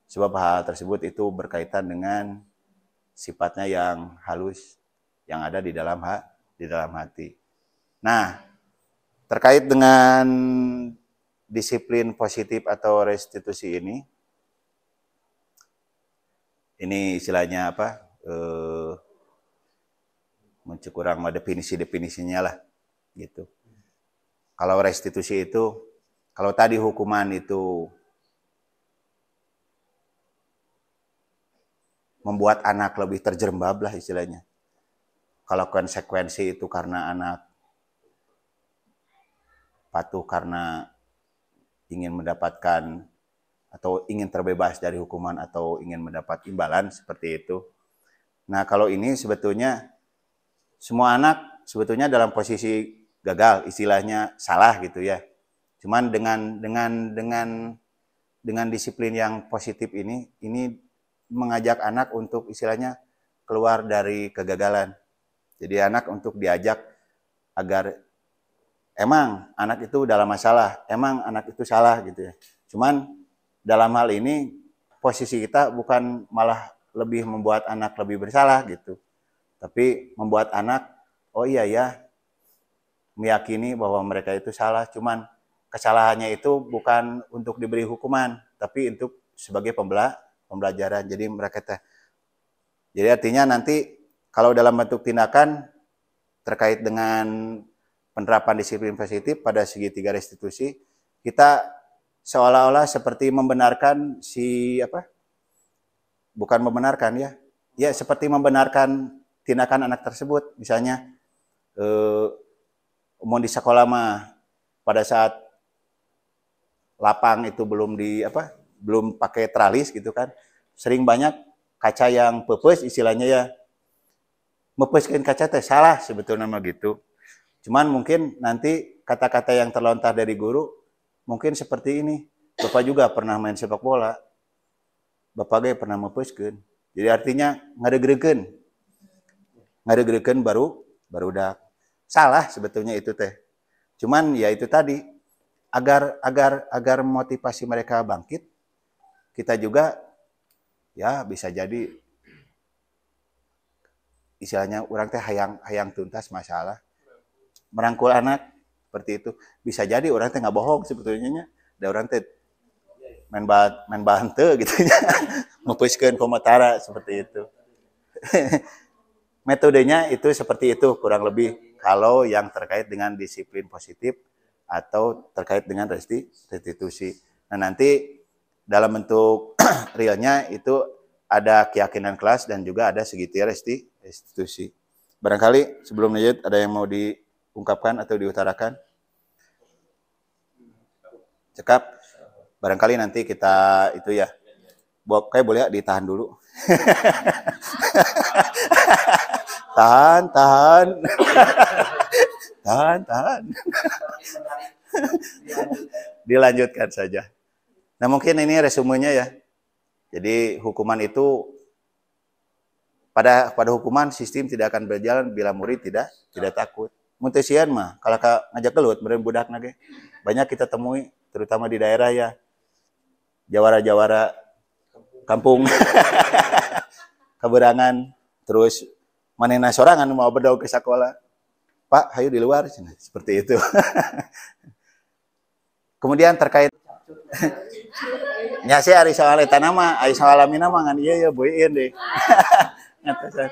A: Sebab hal tersebut itu berkaitan dengan sifatnya yang halus yang ada di dalam hati. Nah, terkait dengan disiplin positif atau restitusi ini istilahnya apa? Kurang definisinya lah, gitu. Kalau restitusi itu, kalau tadi hukuman itu membuat anak lebih terjerembab lah istilahnya. Kalau konsekuensi itu karena anak patuh karena ingin mendapatkan atau ingin terbebas dari hukuman atau ingin mendapat imbalan seperti itu. Nah, kalau ini sebetulnya semua anak sebetulnya dalam posisi gagal, istilahnya salah gitu ya. Cuman dengan disiplin yang positif ini mengajak anak untuk istilahnya keluar dari kegagalan. Jadi anak untuk diajak agar emang anak itu dalam masalah, emang anak itu salah gitu ya. Cuman dalam hal ini posisi kita bukan malah lebih membuat anak lebih bersalah gitu. Tapi membuat anak, oh iya ya, meyakini bahwa mereka itu salah. Cuman kesalahannya itu bukan untuk diberi hukuman, tapi untuk sebagai pembelajaran. Jadi artinya nanti kalau dalam bentuk tindakan terkait dengan penerapan disiplin positif pada segitiga restitusi, kita seolah-olah seperti membenarkan bukan membenarkan ya, seperti membenarkan tindakan anak tersebut. Misalnya mau di sekolah mah pada saat lapang itu belum pakai tralis gitu kan, sering banyak kaca yang pepes istilahnya ya, mepeskeun kaca teh salah sebetulnya mah gitu. Cuman mungkin nanti kata-kata yang terlontar dari guru mungkin seperti ini, Bapak juga pernah main sepak bola, Bapak ge pernah mepeskeun. Jadi artinya ngadegerekeun baru udah salah sebetulnya itu teh. Cuman ya itu tadi, agar motivasi mereka bangkit, kita juga ya bisa jadi istilahnya orang teh hayang tuntas masalah, merangkul anak seperti itu. Bisa jadi orang teh nggak bohong sebetulnya, da orang teh main bahante gitu ya, mepeskeun komentara seperti itu. Metodenya itu seperti itu kurang lebih. kalau yang terkait dengan disiplin positif atau terkait dengan restitusi. Nah, nanti dalam bentuk realnya itu ada keyakinan kelas dan juga ada segitiga restitusi. Barangkali sebelum lanjut ada yang mau diungkapkan atau diutarakan? Cekap. Barangkali nanti kita itu ya. Kayak boleh ya ditahan dulu. tahan. tahan. Dilanjutkan saja. Nah, mungkin ini resumenya ya. Jadi hukuman itu pada hukuman sistem tidak akan berjalan bila murid tidak takut. Muntesian mah kalau ngajak kelut meureun budak nage. Banyak kita temui terutama di daerah ya. Jawara-jawara kampung. Kaberangan terus manehna sorangan mau bedog ke sekolah. Pak, hayu di luar seperti itu. Kemudian terkait nya sih ari soal eta nama, ari soal alamina mah ngan ieu ya boeun deh. Ngatasan.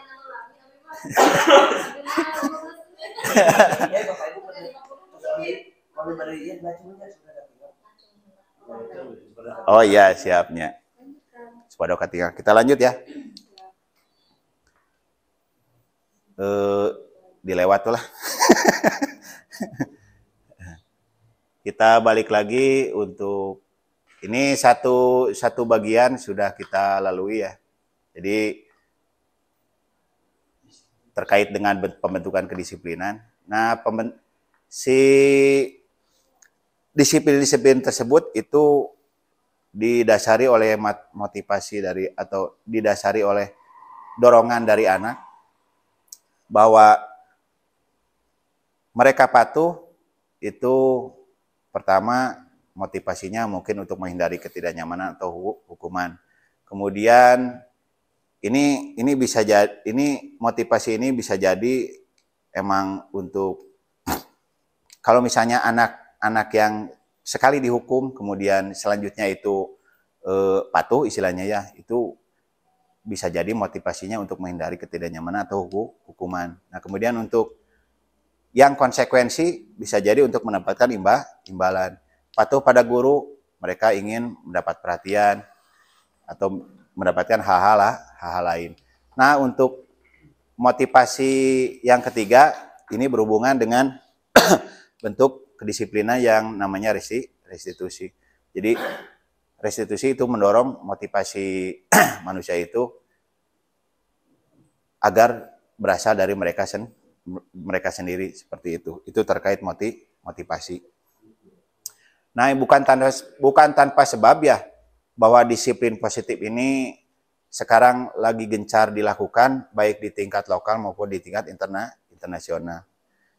A: Oh iya, siapnya. Sepado katingal. Kita lanjut ya. Dilewat lah. Kita balik lagi untuk ini satu bagian sudah kita lalui ya. Jadi terkait dengan pembentukan kedisiplinan. Nah, si disiplin tersebut itu didasari oleh motivasi dari atau didasari oleh dorongan dari anak bahwa mereka patuh itu pertama motivasinya mungkin untuk menghindari ketidaknyamanan atau hukuman. Kemudian ini bisa jadi motivasi ini bisa jadi emang untuk kalau misalnya anak yang sekali dihukum kemudian selanjutnya itu patuh istilahnya ya, itu bisa jadi motivasinya untuk menghindari ketidaknyamanan atau hukuman. Nah, kemudian untuk yang konsekuensi bisa jadi untuk mendapatkan imbalan. Patuh pada guru, mereka ingin mendapat perhatian atau mendapatkan hal-hal lain. Nah, untuk motivasi yang ketiga, ini berhubungan dengan bentuk kedisiplinan yang namanya restitusi. Jadi, restitusi itu mendorong motivasi manusia itu agar berasal dari mereka sendiri seperti itu. Itu terkait motivasi. Nah, bukan tanpa sebab ya bahwa disiplin positif ini sekarang lagi gencar dilakukan baik di tingkat lokal maupun di tingkat internasional.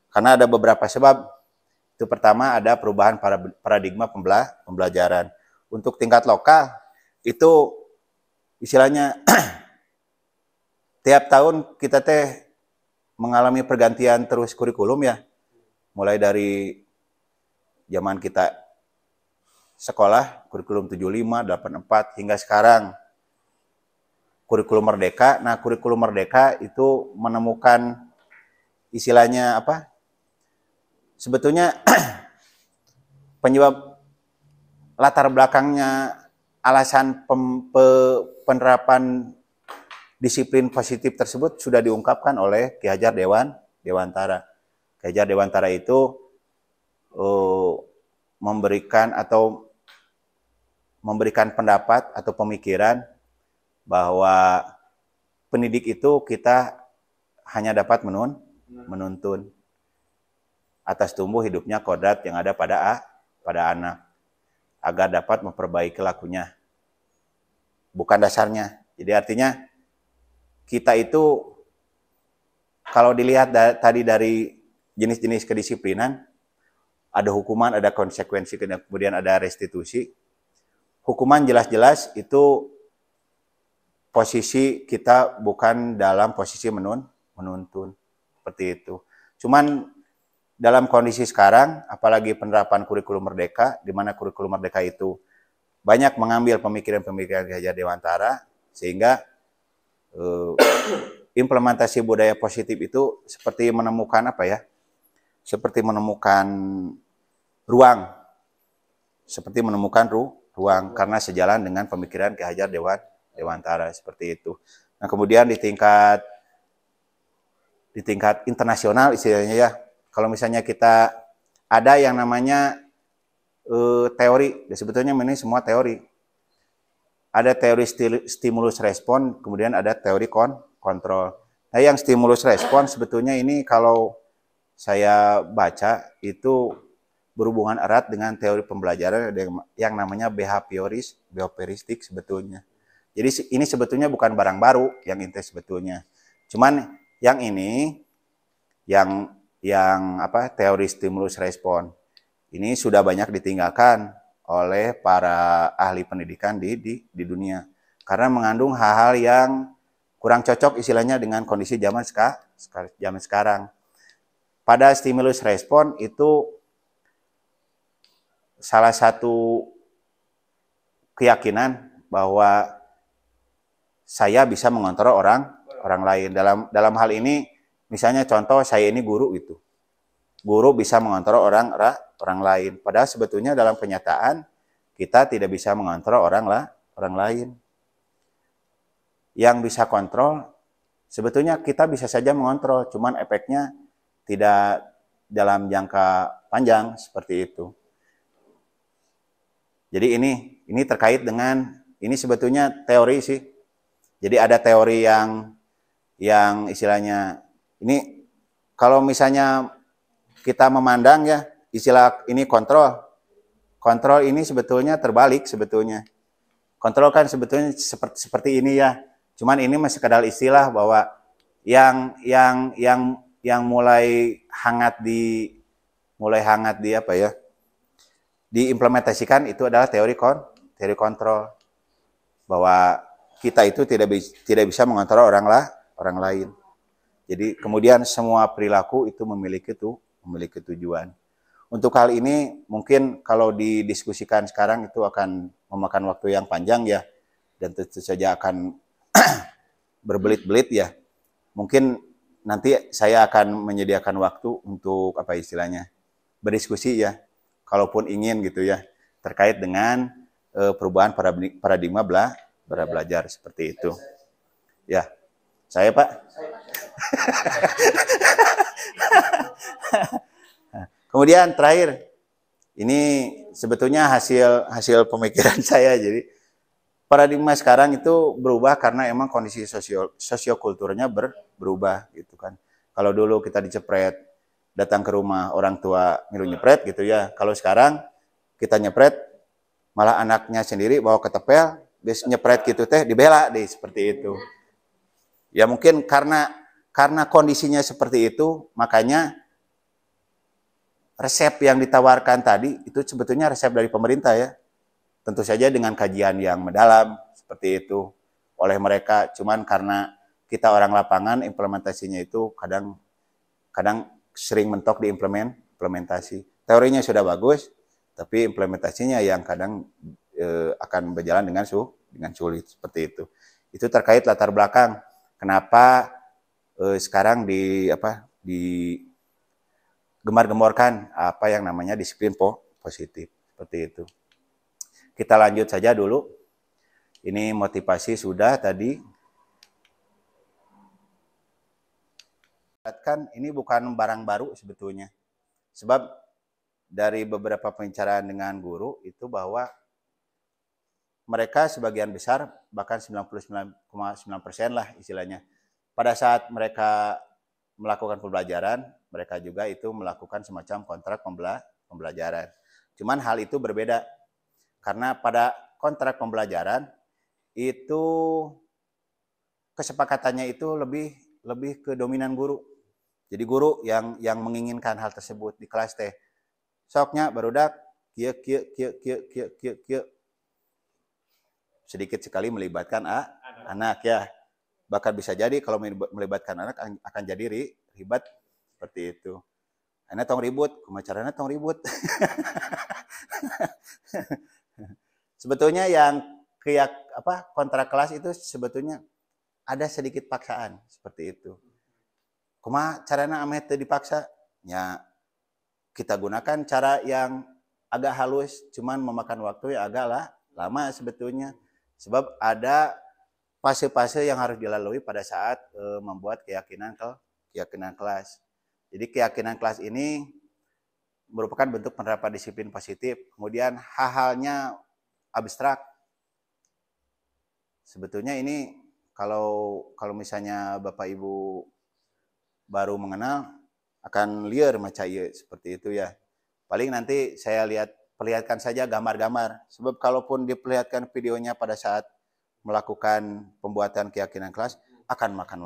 A: Karena ada beberapa sebab. Itu pertama ada perubahan paradigma pembelajaran. Untuk tingkat lokal itu istilahnya tiap tahun kita mengalami pergantian terus kurikulum ya. Mulai dari zaman kita sekolah, kurikulum 75, 84, hingga sekarang kurikulum merdeka. Nah, kurikulum merdeka itu menemukan istilahnya apa? Sebetulnya penyebab latar belakangnya alasan penerapan disiplin positif tersebut sudah diungkapkan oleh Ki Hajar Dewantara. Ki Hajar Dewantara itu memberikan pendapat atau pemikiran bahwa pendidik itu kita hanya dapat menuntun atas tumbuh hidupnya kodrat yang ada pada anak agar dapat memperbaiki lakunya, bukan dasarnya. Jadi artinya kita itu kalau dilihat tadi dari jenis-jenis kedisiplinan, ada hukuman, ada konsekuensi, kemudian ada restitusi. Hukuman jelas-jelas itu posisi kita bukan dalam posisi menuntun seperti itu. Cuman dalam kondisi sekarang, apalagi penerapan kurikulum merdeka, di mana kurikulum merdeka itu banyak mengambil pemikiran-pemikiran Ki Hajar Dewantara, sehingga implementasi budaya positif itu seperti menemukan apa ya, seperti menemukan ruang, seperti menemukan ruang karena sejalan dengan pemikiran Ki Hajar Dewantara seperti itu. Nah, kemudian di tingkat internasional istilahnya ya, kalau misalnya kita ada yang namanya teori, sebetulnya ini semua teori. Ada teori stimulus respon, kemudian ada teori kontrol. Nah, yang stimulus respon sebetulnya ini kalau saya baca itu berhubungan erat dengan teori pembelajaran yang namanya behavioristik sebetulnya. Jadi ini sebetulnya bukan barang baru yang inti sebetulnya. Cuman yang ini yang teori stimulus respon ini sudah banyak ditinggalkan oleh para ahli pendidikan di dunia karena mengandung hal-hal yang kurang cocok istilahnya dengan kondisi zaman sekarang. Pada stimulus respon itu salah satu keyakinan bahwa saya bisa mengontrol orang lain. Dalam hal ini misalnya contoh saya ini guru itu. Guru bisa mengontrol orang lain. Padahal sebetulnya dalam kenyataan kita tidak bisa mengontrol orang lain. Yang bisa kontrol sebetulnya kita bisa saja mengontrol, cuman efeknya tidak dalam jangka panjang seperti itu. Jadi ini terkait dengan ini sebetulnya teori sih. Jadi ada teori yang istilahnya ini kalau misalnya kita memandang ya istilah ini kontrol. Kontrol ini sebetulnya terbalik sebetulnya. Kontrol kan sebetulnya seperti ini ya. Cuman ini masih sekedar istilah bahwa yang mulai hangat di apa ya? Diimplementasikan itu adalah teori kontrol. Bahwa kita itu tidak bisa mengontrol orang lain. Jadi kemudian semua perilaku itu memiliki tujuan. Untuk hal ini mungkin kalau didiskusikan sekarang itu akan memakan waktu yang panjang ya, dan tentu saja akan berbelit-belit ya. Mungkin nanti saya akan menyediakan waktu untuk apa istilahnya berdiskusi ya, kalaupun ingin gitu ya, terkait dengan perubahan paradigma belajar seperti itu. Ya, saya Pak. Kemudian terakhir, ini sebetulnya hasil pemikiran saya. Jadi paradigma sekarang itu berubah karena emang kondisi sosiokulturnya berubah gitu kan. Kalau dulu kita dicepret, datang ke rumah orang tua nyuruh nyepret gitu ya. Kalau sekarang kita nyepret, malah anaknya sendiri bawa ketepel, bis nyepret gitu teh dibela deh seperti itu. Ya mungkin karena kondisinya seperti itu, makanya resep yang ditawarkan tadi itu sebetulnya resep dari pemerintah ya. Tentu saja dengan kajian yang mendalam seperti itu oleh mereka. Cuman karena kita orang lapangan implementasinya itu kadang sering mentok di implementasi. Teorinya sudah bagus, tapi implementasinya yang kadang akan berjalan dengan sulit seperti itu. Itu terkait latar belakang kenapa sekarang gemar-gemborkan apa yang namanya disiplin positif seperti itu. Kita lanjut saja dulu. Ini motivasi sudah tadi. Kan ini bukan barang baru sebetulnya. Sebab dari beberapa pembicaraan dengan guru itu bahwa mereka sebagian besar bahkan 99,9% lah istilahnya. Pada saat mereka melakukan pembelajaran, mereka juga itu melakukan semacam kontrak pembelajaran. Cuman hal itu berbeda. Karena pada kontrak pembelajaran itu kesepakatannya itu lebih ke dominan guru. Jadi guru yang menginginkan hal tersebut di kelas teh. Soknya barudak kieu sedikit sekali melibatkan anak ya. Bahkan bisa jadi kalau melibatkan anak akan jadi ribet seperti itu. Anak tong ribut, kumacarana tong ribut. Sebetulnya yang kontrak kelas itu sebetulnya ada sedikit paksaan seperti itu. Kumaha carana ame teu dipaksa? Ya kita gunakan cara yang agak halus, cuman memakan waktu yang agak lama sebetulnya. Sebab ada fase-fase yang harus dilalui pada saat membuat keyakinan kelas. Jadi keyakinan kelas ini merupakan bentuk penerapan disiplin positif. Kemudian hal-halnya abstrak. Sebetulnya ini kalau misalnya Bapak Ibu baru mengenal akan liar macam ieu seperti itu ya. Paling nanti saya perlihatkan saja gambar-gambar. Sebab kalaupun diperlihatkan videonya pada saat melakukan pembuatan keyakinan kelas akan makan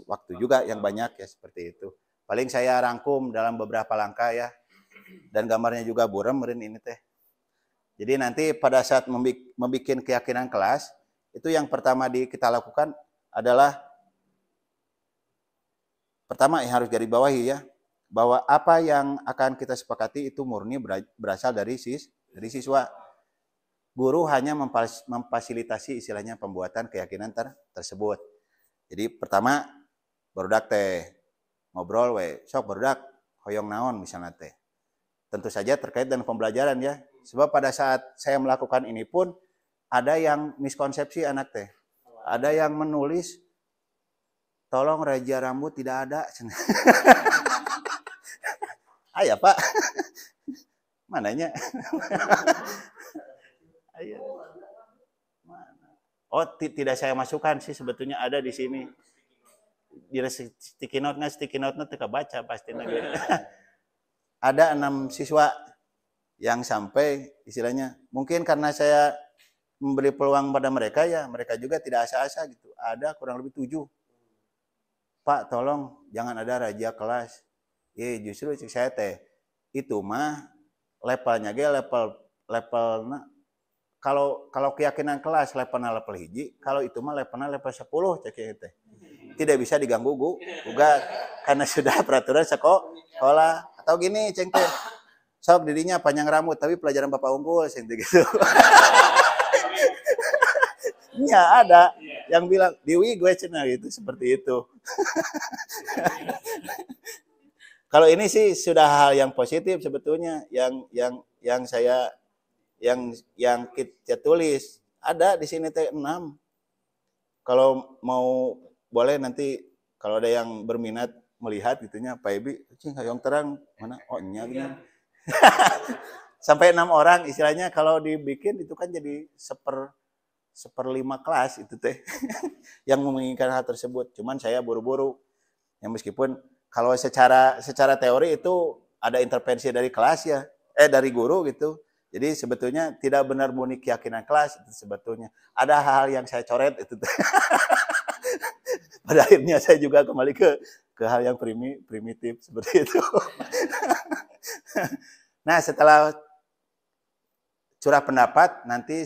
A: waktu juga yang banyak ya seperti itu. Paling saya rangkum dalam beberapa langkah ya. Dan gambarnya juga buram meureun ini teh. Jadi nanti pada saat membuat keyakinan kelas itu yang pertama kita lakukan adalah pertama yang harus garis bawahi ya, bahwa apa yang akan kita sepakati itu murni berasal dari siswa. Guru hanya memfasilitasi istilahnya pembuatan keyakinan tersebut. Jadi pertama barudak teh ngobrol we, sok barudak hoyong naon misalnya teh. Tentu saja terkait dengan pembelajaran ya. Sebab pada saat saya melakukan ini pun ada yang miskonsepsi anak teh. Ada yang menulis tolong raja rambut tidak ada. Ayah Pak. Mananya? Ayo. Oh, tidak saya masukkan sih sebetulnya ada di sini. Di sticky note-nya teka baca pasti Ada 6 siswa yang sampai istilahnya mungkin karena saya memberi peluang pada mereka ya, mereka juga tidak asa-asa gitu. Ada kurang lebih 7. Pak, tolong jangan ada raja kelas. Justru cik saya teh itu mah levelnya ge level kalau keyakinan kelas levelnya level hiji, kalau itu mah levelnya level 10 cek teh. Tidak bisa diganggu gugat karena sudah peraturan sekolah atau gini ceng teh. Sok dirinya panjang rambut tapi pelajaran Bapak unggul ceng teh gitu. Ya ada yang bilang Dewi gue cenah gitu seperti itu. Kalau ini sih sudah hal yang positif sebetulnya yang saya kita tulis ada di sini teh 6. Kalau mau boleh nanti kalau ada yang berminat melihat gitunya Pak Ebi, cing hayong terang mana? Oh nya gini. Sampai 6 orang istilahnya kalau dibikin itu kan jadi 1/5 kelas itu teh yang menginginkan hal tersebut. Cuman saya buru-buru. Ya meskipun kalau secara teori itu ada intervensi dari kelas ya, dari guru gitu. Jadi sebetulnya tidak benar murni keyakinan kelas itu sebetulnya. Ada hal yang saya coret itu. Pada akhirnya saya juga kembali ke hal yang primitif seperti itu. Nah, setelah curah pendapat nanti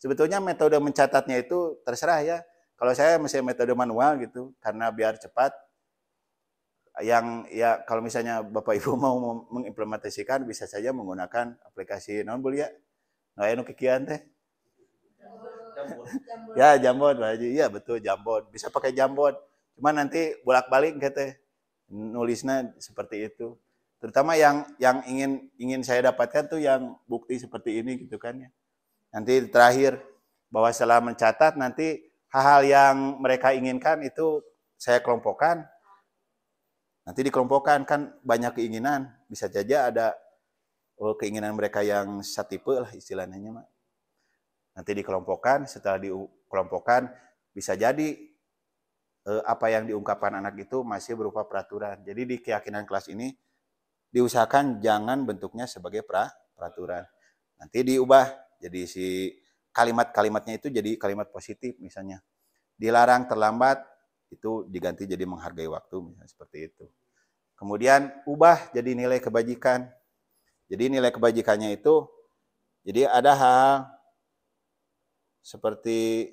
A: sebetulnya metode mencatatnya itu terserah ya. Kalau saya masih metode manual gitu karena biar cepat. Yang ya kalau misalnya Bapak Ibu mau mengimplementasikan bisa saja menggunakan aplikasi non ya. Nah, anu kikian teh. Ya, Jambon Pak Haji. Iya, betul Jambon. Bisa pakai Jambon. Cuma nanti bolak-balik teh nulisnya seperti itu. Terutama yang ingin saya dapatkan tuh yang bukti seperti ini gitu kan ya. Nanti terakhir bahwa setelah mencatat nanti hal-hal yang mereka inginkan itu saya kelompokkan. Nanti dikelompokkan kan banyak keinginan, bisa saja ada keinginan mereka yang satipe lah istilahnya mah. Nanti dikelompokkan, setelah dikelompokkan bisa jadi apa yang diungkapkan anak itu masih berupa peraturan. Jadi di keyakinan kelas ini diusahakan jangan bentuknya sebagai peraturan. Nanti diubah jadi si kalimat-kalimatnya itu jadi kalimat positif misalnya. Dilarang terlambat itu diganti jadi menghargai waktu misalnya seperti itu. Kemudian ubah jadi nilai kebajikan. Jadi nilai kebajikannya itu jadi ada hal seperti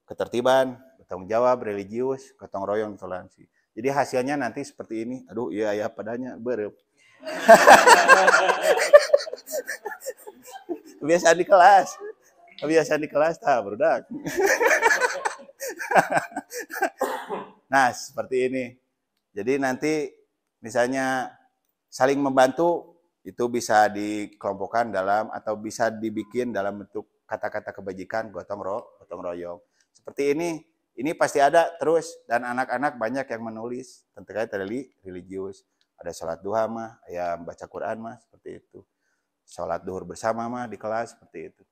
A: ketertiban, bertanggung jawab, religius, gotong royong, toleransi. Jadi hasilnya nanti seperti ini. Aduh, iya padanya berep. Kebiasaan di kelas berudak. Nah, seperti ini. Jadi nanti misalnya saling membantu itu bisa dikelompokkan dalam atau bisa dibikin dalam bentuk kata-kata kebajikan, gotong royong. Seperti ini pasti ada terus, dan anak-anak banyak yang menulis terkait dari religius. Ada sholat duha mah, ya baca Quran mah seperti itu. Sholat duhur bersama mah di kelas seperti itu.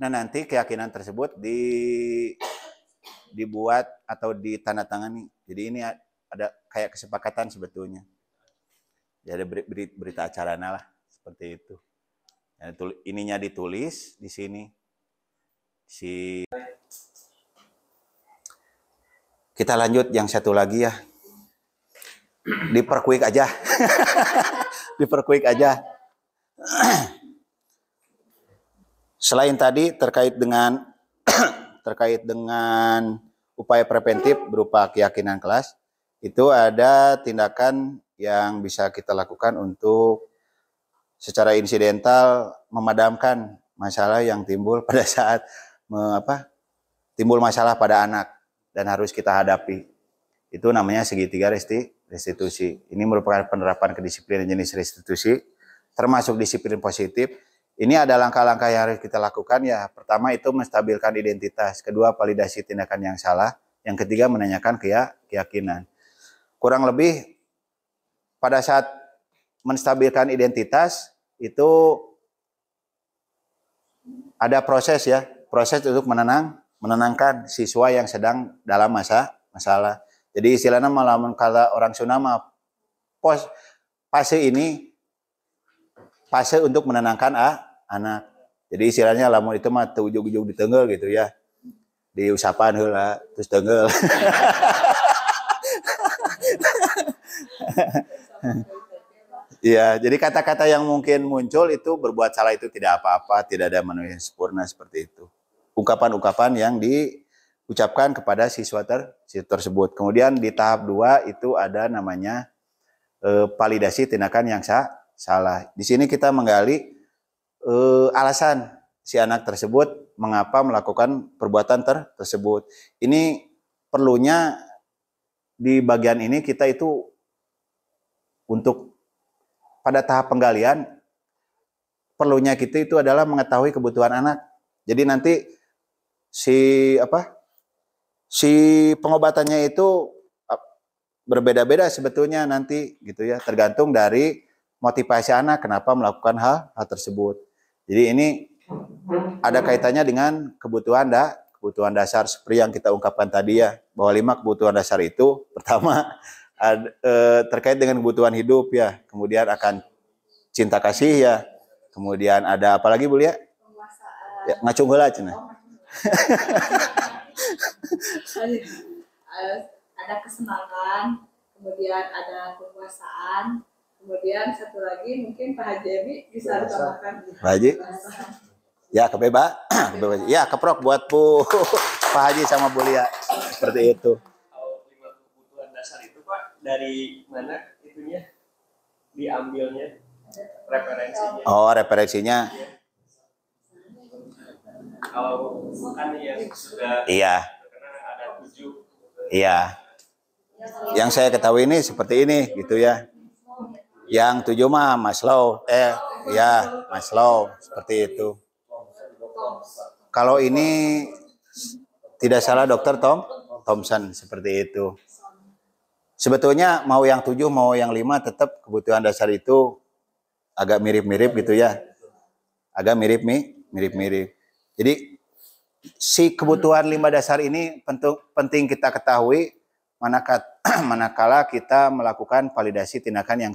A: Nah nanti keyakinan tersebut dibuat atau ditandatangani. Jadi ini ada kayak kesepakatan sebetulnya. Jadi berita acaranya lah seperti itu. Ininya ditulis di sini. Kita lanjut yang satu lagi ya. Diperkuik aja. Diperkuik aja. Selain tadi terkait dengan upaya preventif berupa keyakinan kelas, itu ada tindakan yang bisa kita lakukan untuk secara insidental memadamkan masalah yang timbul pada saat timbul masalah pada anak dan harus kita hadapi. Itu namanya segitiga restitusi. Ini merupakan penerapan kedisiplinan jenis restitusi, termasuk disiplin positif. Ini ada langkah-langkah yang harus kita lakukan ya. Pertama itu menstabilkan identitas, kedua validasi tindakan yang salah, yang ketiga menanyakan keyakinan. Kurang lebih pada saat menstabilkan identitas itu ada proses ya, proses untuk menenangkan siswa yang sedang dalam masalah. Jadi istilahnya malah kalau orang Sunda mah fase untuk menenangkan anak. Jadi istilahnya lamun itu mah ujug-ujug ditenggel gitu ya. Diusapan heula terus tenggel. Iya, jadi kata-kata yang mungkin muncul itu berbuat salah itu tidak apa-apa, tidak ada manusia yang sempurna seperti itu. Ungkapan-ungkapan yang diucapkan kepada siswa tersebut. Kemudian di tahap 2 itu ada namanya validasi tindakan yang salah. Di sini kita menggali alasan si anak tersebut mengapa melakukan perbuatan tersebut. Ini perlunya di bagian ini kita itu untuk pada tahap penggalian perlunya kita itu adalah mengetahui kebutuhan anak. Jadi nanti si pengobatannya itu berbeda-beda sebetulnya nanti gitu ya, tergantung dari motivasi anak kenapa melakukan hal tersebut. Jadi ini ada kaitannya dengan kebutuhan dasar seperti yang kita ungkapkan tadi ya, bahwa 5 kebutuhan dasar itu pertama terkait dengan kebutuhan hidup ya, kemudian akan cinta kasih ya, kemudian ada apa lagi Bu Lia? Ya, ngacung heula cenah.
E: Ada kesenangan, kemudian ada kekuasaan, kemudian satu lagi mungkin Pak Haji Emi bisa ditambahkan.
A: Pak Haji? Ya kebebas. Ya keprok buat Pak Haji sama Bu Lia seperti itu.
B: Kalau 5 kebutuhan dasar itu Pak, dari mana itunya diambilnya referensinya?
A: Oh, referensinya.
B: Kalau kan yang sudah
A: Iya.
B: ada 7.
A: Iya. Yang saya ketahui ini seperti ini gitu ya. Yang 7 mah Maslow. Ya, Maslow seperti itu. Kalau ini tidak salah Dokter Thompson seperti itu. Sebetulnya mau yang 7 mau yang 5 tetap kebutuhan dasar itu agak mirip-mirip gitu ya. Agak mirip-mirip. Jadi si kebutuhan 5 dasar ini penting kita ketahui manakala kita melakukan validasi tindakan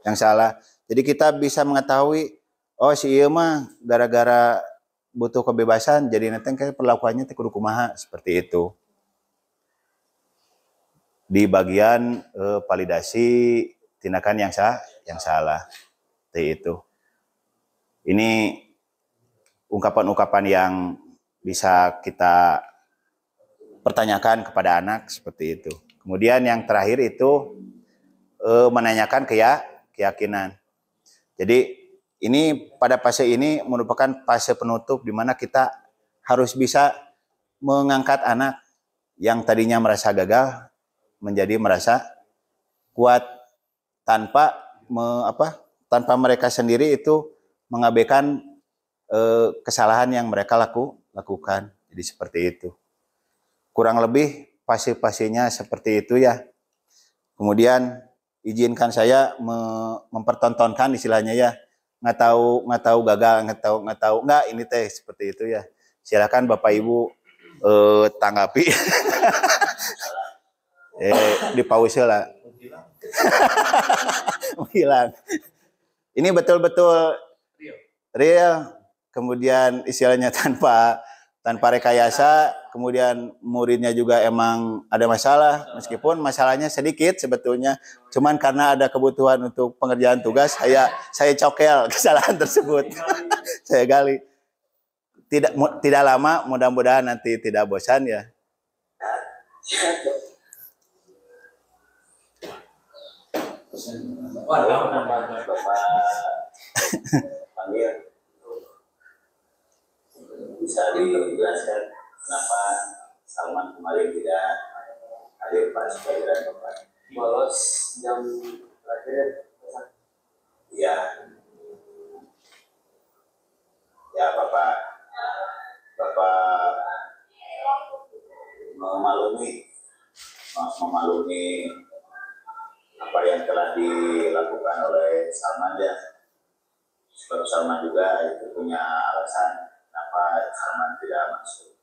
A: yang salah. Jadi kita bisa mengetahui oh si ieu mah gara-gara butuh kebebasan jadi nanti kayak perlakuannya teh kudu kumaha seperti itu. Di bagian validasi tindakan yang salah. Seperti itu. Ini ungkapan-ungkapan yang bisa kita pertanyakan kepada anak seperti itu. Kemudian yang terakhir itu menanyakan keyakinan. Jadi ini pada fase ini merupakan fase penutup di mana kita harus bisa mengangkat anak yang tadinya merasa gagal menjadi merasa kuat tanpa tanpa mereka sendiri itu mengabaikan kesalahan yang mereka lakukan. Jadi seperti itu. Kurang lebih pasti-pastinya seperti itu ya. Kemudian izinkan saya mempertontonkan istilahnya ya. Nggak tahu gagal, nggak tahu nggak ini teh seperti itu ya. Silakan Bapak Ibu tanggapi. Di pause lah. Hilang. Ini betul-betul real. Kemudian istilahnya tanpa rekayasa. Kemudian muridnya juga emang ada masalah, meskipun masalahnya sedikit sebetulnya. Cuman karena ada kebutuhan untuk pengerjaan tugas, saya cokel kesalahan tersebut. Saya gali. Tidak lama, mudah-mudahan nanti tidak bosan ya.
F: Panggil bisa dijelaskan kenapa Salman kemarin tidak hadir pas pelajaran Bapak?
B: Bolos jam terakhir.
F: Ya, ya Bapak memaklumi apa yang telah dilakukan oleh Salman ya. Sebab Salman juga itu punya alasan kenapa Salman tidak masuk.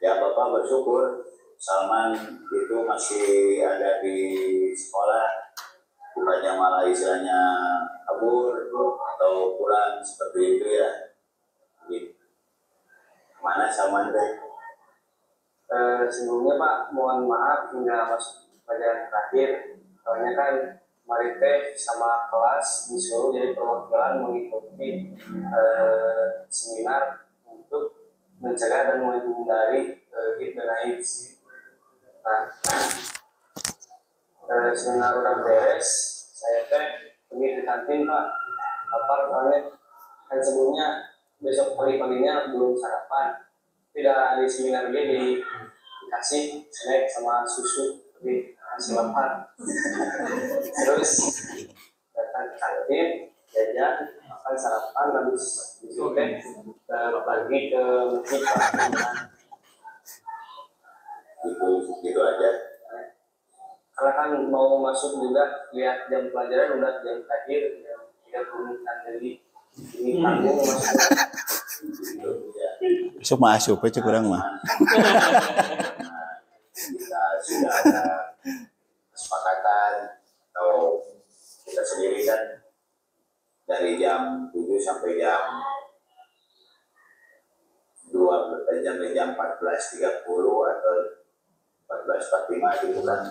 F: Ya Bapak bersyukur Salman itu masih ada di sekolah, bukannya malah istilahnya kabur atau kurang seperti itu ya. Gitu. Mana Salman teh?
B: Sebelumnya Pak, mohon maaf hingga masuk pelajaran terakhir. Soalnya kan kemarin teh sama kelas disuruh jadi perwakilan mengikuti seminar untuk mencegah dan menghindari HIV dan AIDS. Nah, seminar udah beres, saya teh pergi ke kantin Pak. Lapar soalnya kan sebelumnya besok pagi-paginya belum sarapan. Tidak di seminar dia dikasih snack sama susu, tapi masih lapar. Terus datang ke kantin, jajan, makan sarapan, habis itu pergi ke masjid.
F: Gitu aja.
B: Karena kan mau masuk juga, lihat jam pelajaran udah jam terakhir, jam 30 menit jadi ini tanggung masuk.
A: Besok masuk aja kurang mah.
F: Kita sudah ada kesepakatan atau kita sendiri kan dari jam 7 sampai jam 14.30 atau 14.45 itu kan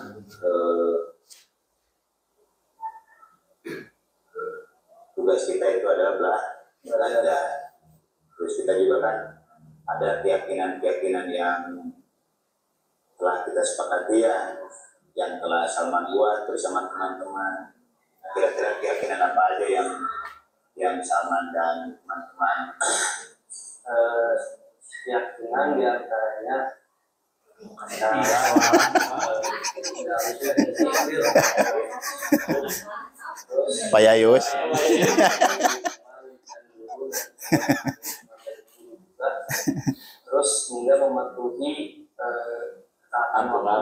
F: tugas kita itu adalah belajar. Terus kita juga kan ada keyakinan yang telah kita sepakati ya, yang telah Salman buat bersama teman-teman. Kira-kira keyakinan apa aja yang Salman dan teman-teman
B: keyakinan diantaranya
A: Pak Yayus.
B: Terus hingga mematuhi ketaatan moral.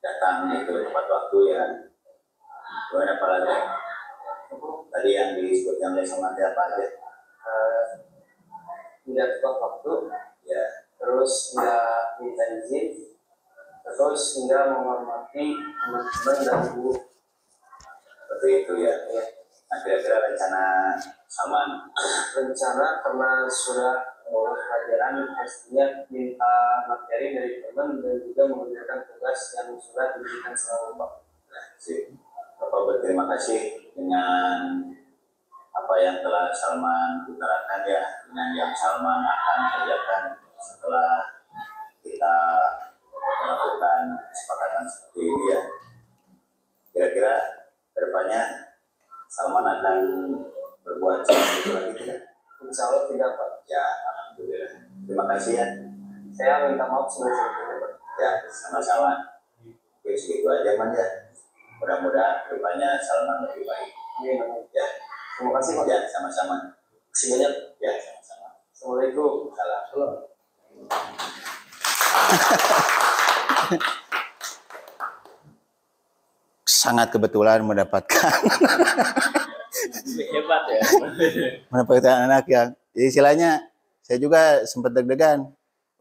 F: Datang itu tepat waktu ya. Kemudian apa lagi? Tadi yang disebutkan oleh Salman apa aja?
B: Tidak tepat waktu,
F: Ya,
B: terus nggak minta izin, terus hingga menghormati teman-teman dan guru.
F: seperti itu ya. Nah, kira-kira rencana Salman
B: Rencana karena sudah bolos pelajaran, pastinya minta materi dari teman dan juga mengerjakan tugas yang sudah diberikan selama Pak.
F: Bapak berterima kasih dengan apa yang telah Salman utarakan ya, dengan yang Salman akan kerjakan setelah kita melakukan kesepakatan seperti ini ya. Kira-kira kedepannya Salman akan berbuat seperti itu lagi tidak?
B: Insya Allah tidak Pak.
F: Ya, alhamdulillah. Terima kasih ya.
B: Saya minta maaf sebesar-besarnya Pak.
F: Ya, sama-sama. Oke, segitu aja man ya. Mudah-mudahan kedepannya Salman lebih baik. Ya,
D: Terima kasih Pak.
F: ya sama-sama.
D: Terima kasih banyak.
F: Ya, sama-sama.
D: Assalamualaikum.
F: Salam.
A: Sangat kebetulan mendapatkan
C: Hebat ya.
A: mendapatkan anak yang ya istilahnya saya juga sempat deg-degan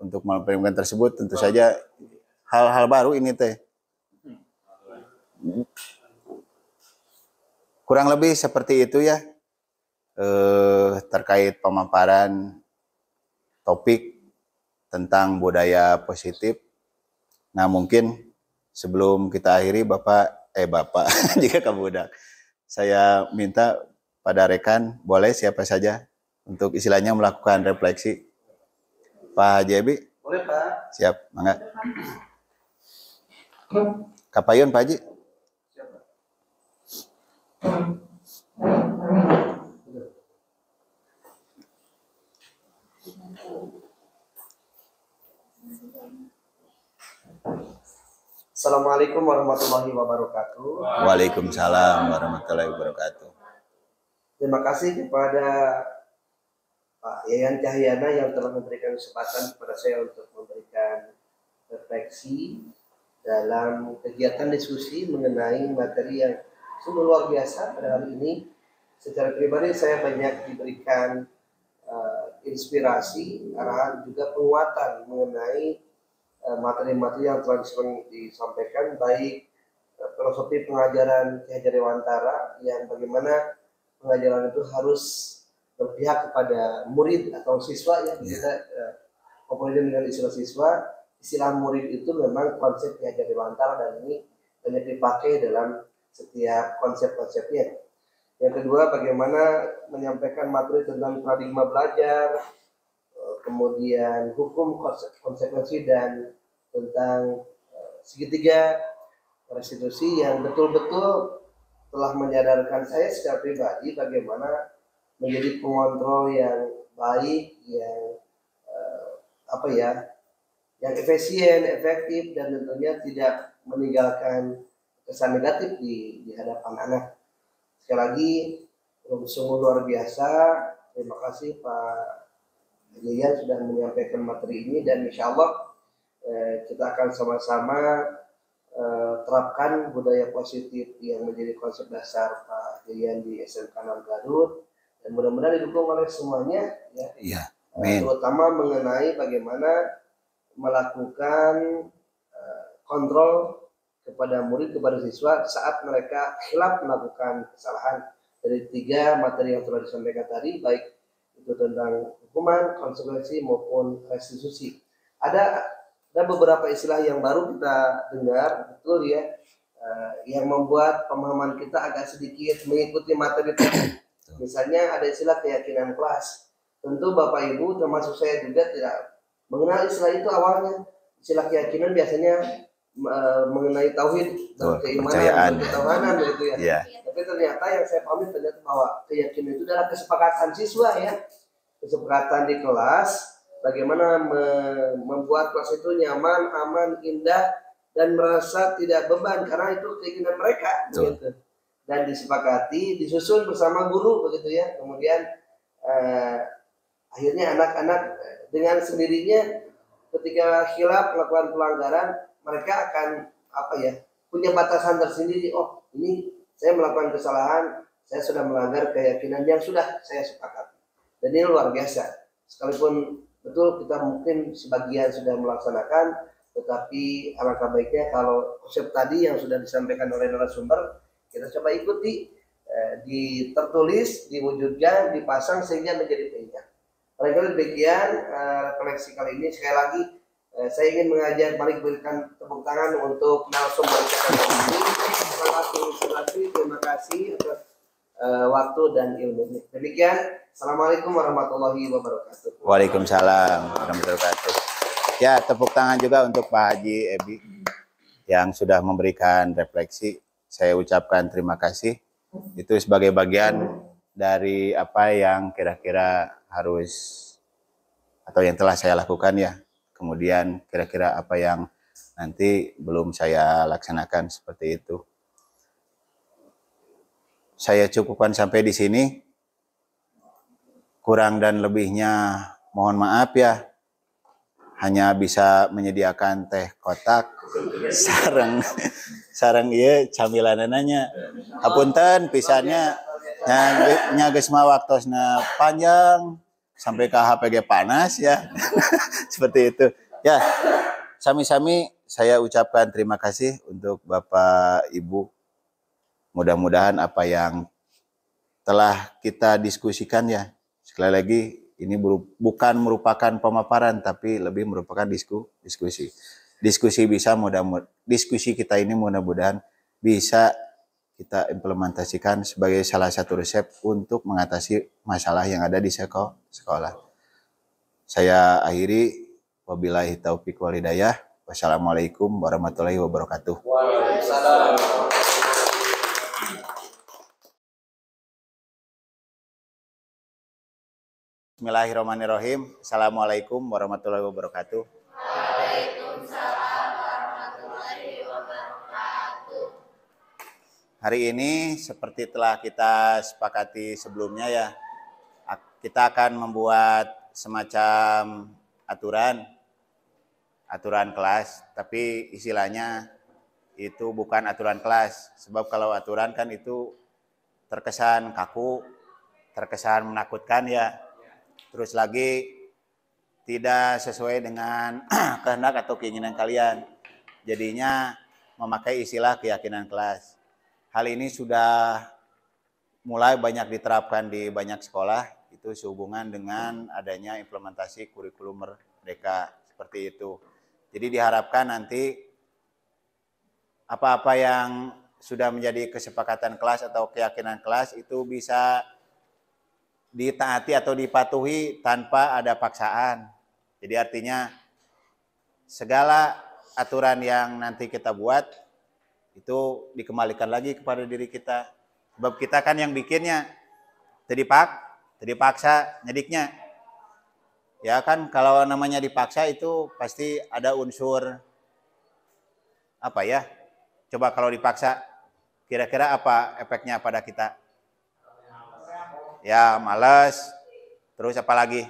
A: untuk melakukan tersebut. Tentu saja hal-hal baru ini teh. Kurang lebih seperti itu ya, terkait pemaparan topik tentang budaya positif. Nah mungkin sebelum kita akhiri Bapak jika kamu udah, saya minta pada rekan boleh siapa saja untuk istilahnya melakukan refleksi. Pak Haji Ebi,
D: Boleh Pak.
A: siap, mangga. Kapayun Pak Haji.
D: Assalamualaikum warahmatullahi wabarakatuh.
A: Waalaikumsalam warahmatullahi wabarakatuh.
D: Terima kasih kepada Pak Yayan Cahyana yang telah memberikan kesempatan kepada saya untuk memberikan refleksi dalam kegiatan diskusi mengenai materi yang sungguh luar biasa pada hari ini. Secara pribadi saya banyak diberikan inspirasi, arahan juga penguatan mengenai materi-materi yang telah disampaikan, baik filosofi pengajaran Ki Hajar Dewantara yang bagaimana pengajaran itu harus berpihak kepada murid atau siswa ya. Kita populer dengan istilah siswa, istilah murid itu memang konsep Ki Hajar Dewantara dan ini banyak dipakai dalam setiap konsep-konsepnya. Yang kedua, bagaimana menyampaikan materi tentang paradigma belajar, kemudian hukum konsekuensi dan tentang segitiga restitusi yang betul-betul telah menyadarkan saya secara pribadi bagaimana menjadi pengontrol yang baik, yang yang efisien, efektif, dan tentunya tidak meninggalkan kesan negatif di hadapan anak. Sekali lagi, sungguh luar biasa. Terima kasih Pak Yayan sudah menyampaikan materi ini dan insya Allah kita akan sama-sama terapkan budaya positif yang menjadi konsep dasar Pak Yayan di SMK 6 Garut dan mudah-mudahan didukung oleh semuanya ya.
A: Iya, amin.
D: Terutama mengenai bagaimana melakukan kontrol kepada murid, kepada siswa saat mereka khilaf melakukan kesalahan dari 3 materi yang telah disampaikan tadi, baik itu tentang hukuman, konsekuensi maupun restitusi. Ada beberapa istilah yang baru kita dengar, betul ya, yang membuat pemahaman kita agak sedikit mengikuti materi tadi. Misalnya ada istilah keyakinan kelas. Tentu Bapak Ibu termasuk saya juga tidak mengenal istilah itu awalnya. Istilah keyakinan biasanya mengenai tauhid dan keimanan, ketauhanan begitu ya.
A: Yeah.
D: Tapi ternyata yang saya pahami ternyata bahwa keyakinan itu adalah kesepakatan siswa ya. Kesepakatan di kelas, bagaimana membuat kelas itu nyaman, aman, indah, dan merasa tidak beban karena itu keinginan mereka, begitu. Dan disepakati, disusun bersama guru, begitu ya. Kemudian akhirnya anak-anak dengan sendirinya ketika khilaf melakukan pelanggaran, mereka akan punya batasan tersendiri. Oh, ini saya melakukan kesalahan, saya sudah melanggar keyakinan yang sudah saya sepakati. Dan ini luar biasa. Sekalipun betul kita mungkin sebagian sudah melaksanakan, tetapi alangkah baiknya kalau konsep tadi yang sudah disampaikan oleh narasumber kita coba ikuti, tertulis, diwujudkan, dipasang sehingga menjadi pengingat. Barangkali demikian refleksi kali ini. Sekali lagi saya ingin mari berikan tepuk tangan untuk narasumber kita ini. Terima kasih atas waktu dan ilmunya. Demikian, assalamualaikum warahmatullahi wabarakatuh.
A: Waalaikumsalam warahmatullahi wabarakatuh. Ya, tepuk tangan juga untuk Pak Haji Ebi yang sudah memberikan refleksi. Saya ucapkan terima kasih. Itu sebagai bagian dari apa yang kira-kira harus atau yang telah saya lakukan ya. Kemudian kira-kira apa yang nanti belum saya laksanakan seperti itu. Saya cukupkan sampai di sini. Kurang dan lebihnya mohon maaf ya. Hanya bisa menyediakan teh kotak, sareng ieu camilanannya. Hapunten pisannya nya geus mah waktosna panjang sampai ke HPG panas ya. Seperti itu. Ya, sami-sami saya ucapkan terima kasih untuk Bapak Ibu. Mudah-mudahan apa yang telah kita diskusikan ya, sekali lagi ini bukan merupakan pemaparan tapi lebih merupakan diskusi. Diskusi kita ini mudah-mudahan bisa kita implementasikan sebagai salah satu resep untuk mengatasi masalah yang ada di sekolah. Saya akhiri, wabillahi taufiq wal hidayah. Wassalamualaikum warahmatullahi wabarakatuh.
B: Waalaikumsalam.
A: Bismillahirrahmanirrahim. Assalamualaikum warahmatullahi wabarakatuh.
E: Waalaikumsalam warahmatullahi wabarakatuh.
A: Hari ini seperti telah kita sepakati sebelumnya ya, kita akan membuat semacam aturan kelas, tapi istilahnya itu bukan aturan kelas. Sebab kalau aturan kan itu terkesan kaku, terkesan menakutkan ya. Terus lagi tidak sesuai dengan kehendak atau keinginan kalian. Jadinya memakai istilah keyakinan kelas. Hal ini sudah mulai banyak diterapkan di banyak sekolah. Itu sehubungan dengan adanya implementasi kurikulum merdeka seperti itu. Jadi diharapkan nanti apa-apa yang sudah menjadi kesepakatan kelas atau keyakinan kelas itu bisa ditaati atau dipatuhi tanpa ada paksaan. Jadi artinya segala aturan yang nanti kita buat itu dikembalikan lagi kepada diri kita. Sebab kita kan yang bikinnya. Dipaksa nyediknya. Ya kan kalau namanya dipaksa itu pasti ada unsur apa ya? Coba kalau dipaksa kira-kira apa efeknya pada kita? Ya malas, terus apa lagi?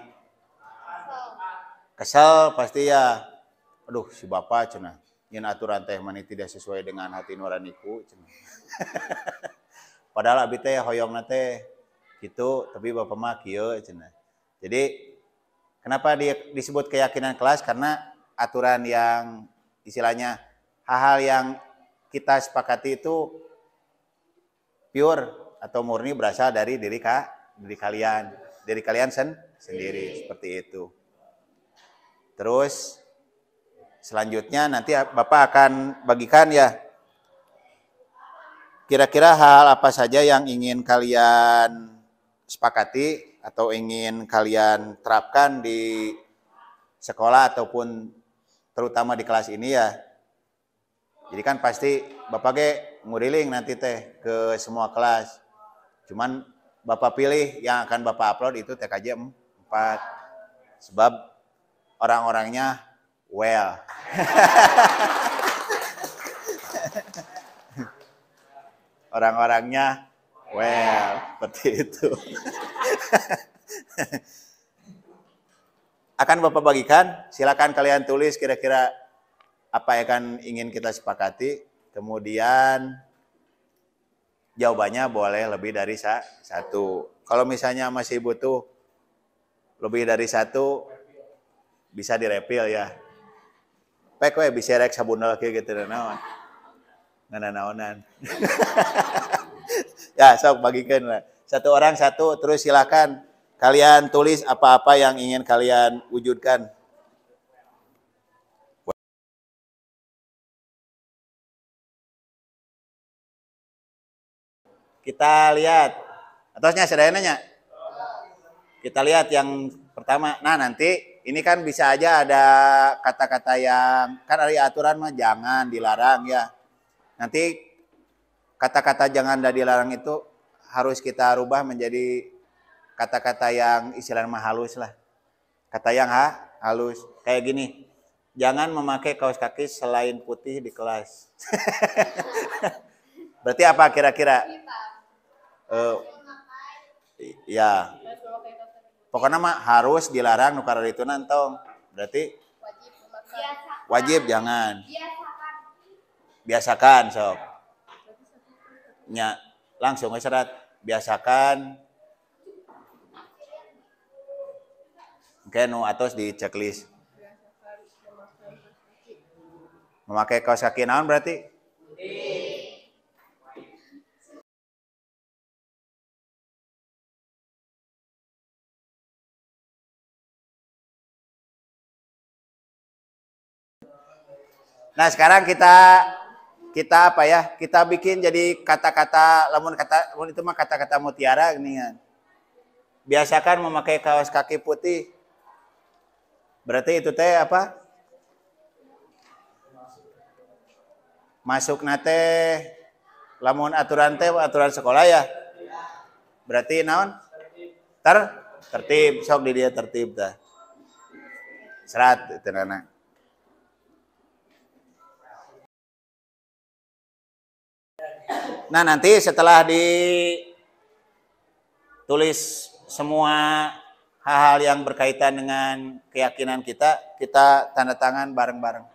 A: Kesel pasti ya. Aduh si bapak cenah, nyen aturan teh mani tidak sesuai dengan hati nuraniku cenah. Padahal abi teh hoyongna teh gitu, tapi bapak mah kieu cenah. Jadi kenapa disebut keyakinan kelas? Karena aturan yang istilahnya hal-hal yang kita sepakati itu pure atau murni berasal dari diri kalian sendiri seperti itu. Terus selanjutnya nanti Bapak akan bagikan ya kira-kira hal apa saja yang ingin kalian sepakati atau ingin kalian terapkan di sekolah ataupun terutama di kelas ini ya. Jadi kan pasti Bapak nguriling nanti teh ke semua kelas. Cuman Bapak pilih yang akan Bapak upload itu TKJ 4. Sebab orang-orangnya well. Orang-orangnya well, seperti itu. Akan Bapak bagikan, silakan kalian tulis kira-kira apa yang akan ingin kita sepakati. Kemudian jawabannya boleh lebih dari satu. Kalau misalnya masih butuh lebih dari satu, bisa direpil ya. Pek we bisa rek sabunal kayak gitu naon. Ngana-naonan. Ya, sok bagikan lah. Satu orang satu, terus silakan kalian tulis apa-apa yang ingin kalian wujudkan. Kita lihat. Atasnya saya nanya. Kita lihat yang pertama. Nah, nanti ini kan bisa aja ada kata-kata yang kan ada aturan mah jangan dilarang ya. Nanti kata-kata jangan dan dilarang itu harus kita rubah menjadi kata-kata yang istilahnya halus lah. Kata yang halus. Kayak gini. jangan memakai kaos kaki selain putih di kelas. Berarti apa kira-kira? Ya. Pokoknya mah harus dilarang nu itu nantong. Berarti wajib jangan. Biasakan sok. Nya langsung serat biasakan. Oke, nu atos di checklist. Memakai kaos kaki naon berarti? Nah, sekarang kita apa ya? Kita bikin jadi kata-kata lamun itu mah kata-kata mutiara gini kan. Biasakan memakai kaos kaki putih. Berarti itu teh apa? Masuk nate lamun aturan teh aturan sekolah ya. Berarti naon? Tertib, sok di dia tertib tah. Serat itu nana. Nah, nanti setelah ditulis semua hal-hal yang berkaitan dengan keyakinan kita tanda tangan bareng-bareng.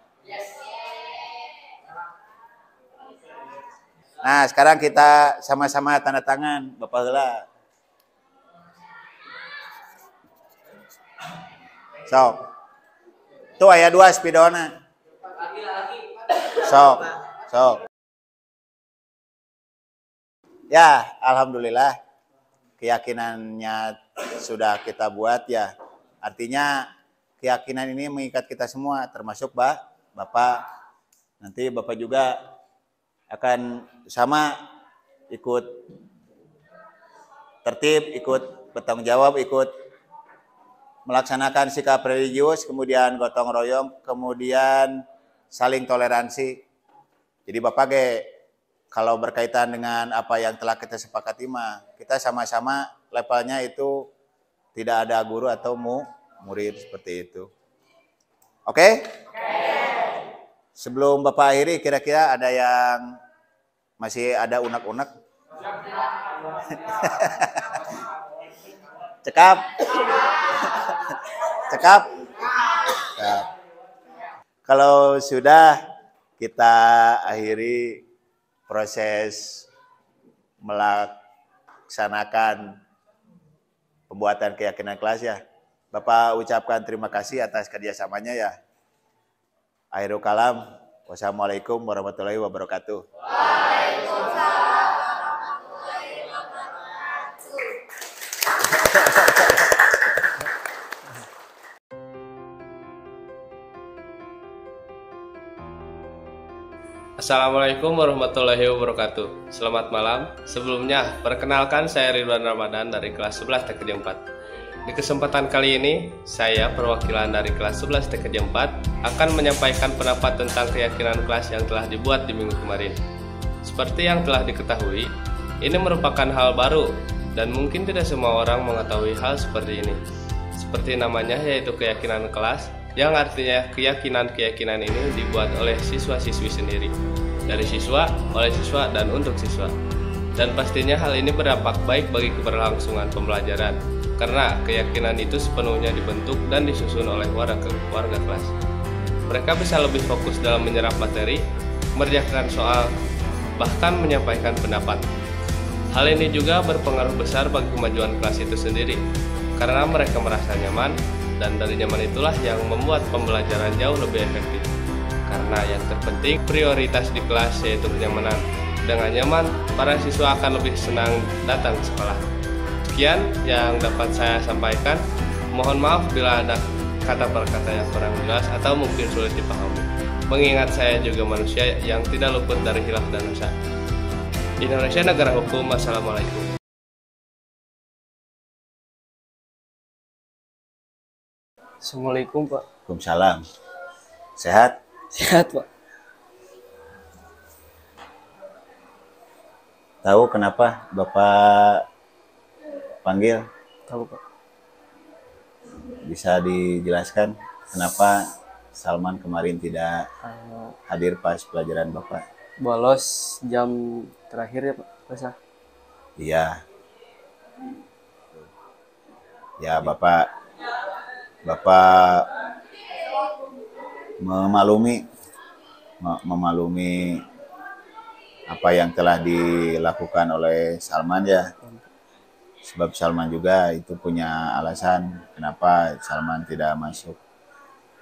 A: Nah, sekarang kita sama-sama tanda tangan, Bapak heula. Sok. Tuh aya 2 spidona. Sok. Ya, alhamdulillah keyakinannya sudah kita buat ya. Artinya keyakinan ini mengikat kita semua termasuk Bapak. Nanti Bapak juga akan sama ikut tertib, ikut bertanggung jawab, ikut melaksanakan sikap religius, kemudian gotong royong, kemudian saling toleransi. Jadi Bapak kalau berkaitan dengan apa yang telah kita sepakati mah, kita sama-sama levelnya itu tidak ada guru atau murid seperti itu. Oke? Sebelum Bapak akhiri, kira-kira ada yang masih ada unek-unek? Cekap? Cekap? Kalau sudah, kita akhiri proses melaksanakan pembuatan keyakinan kelas ya. Bapak ucapkan terima kasih atas kerjasamanya ya. Akhirul kalam. Wassalamualaikum warahmatullahi wabarakatuh. Waalaikumsalam warahmatullahi wabarakatuh.
B: Assalamualaikum warahmatullahi wabarakatuh. Selamat malam. Sebelumnya, perkenalkan saya Ridwan Ramadan dari kelas 11 TKJ 4. Di kesempatan kali ini, saya perwakilan dari kelas 11 TKJ 4 akan menyampaikan pendapat tentang keyakinan kelas yang telah dibuat di minggu kemarin. Seperti yang telah diketahui, ini merupakan hal baru dan mungkin tidak semua orang mengetahui hal seperti ini. Seperti namanya yaitu keyakinan kelas, yang artinya keyakinan-keyakinan ini dibuat oleh siswa-siswi sendiri, dari siswa, oleh siswa, dan untuk siswa. Dan pastinya hal ini berdampak baik bagi keberlangsungan pembelajaran, karena keyakinan itu sepenuhnya dibentuk dan disusun oleh warga kelas. Mereka bisa lebih fokus dalam menyerap materi, mengerjakan soal, bahkan menyampaikan pendapat. Hal ini juga berpengaruh besar bagi kemajuan kelas itu sendiri, karena mereka merasa nyaman, dan dari nyaman itulah yang membuat pembelajaran jauh lebih efektif. Karena yang terpenting prioritas di kelas yaitu kenyamanan. Dengan nyaman, para siswa akan lebih senang datang ke sekolah. Sekian yang dapat saya sampaikan. Mohon maaf bila ada kata per kata yang kurang jelas atau mungkin sulit dipahami. Mengingat saya juga manusia yang tidak luput dari hilaf dan dosa. Indonesia negara hukum. Wassalamualaikum.
G: Assalamualaikum Pak.
A: Waalaikumsalam. Sehat?
G: Sehat Pak.
A: Tahu kenapa Bapak panggil?
G: Tahu Pak.
A: Bisa dijelaskan kenapa Salman kemarin tidak hadir pas pelajaran Bapak?
G: Bolos jam terakhir ya Pak. Masa?
A: Iya. Ya, Bapak memaklumi apa yang telah dilakukan oleh Salman ya. Sebab Salman juga itu punya alasan kenapa Salman tidak masuk.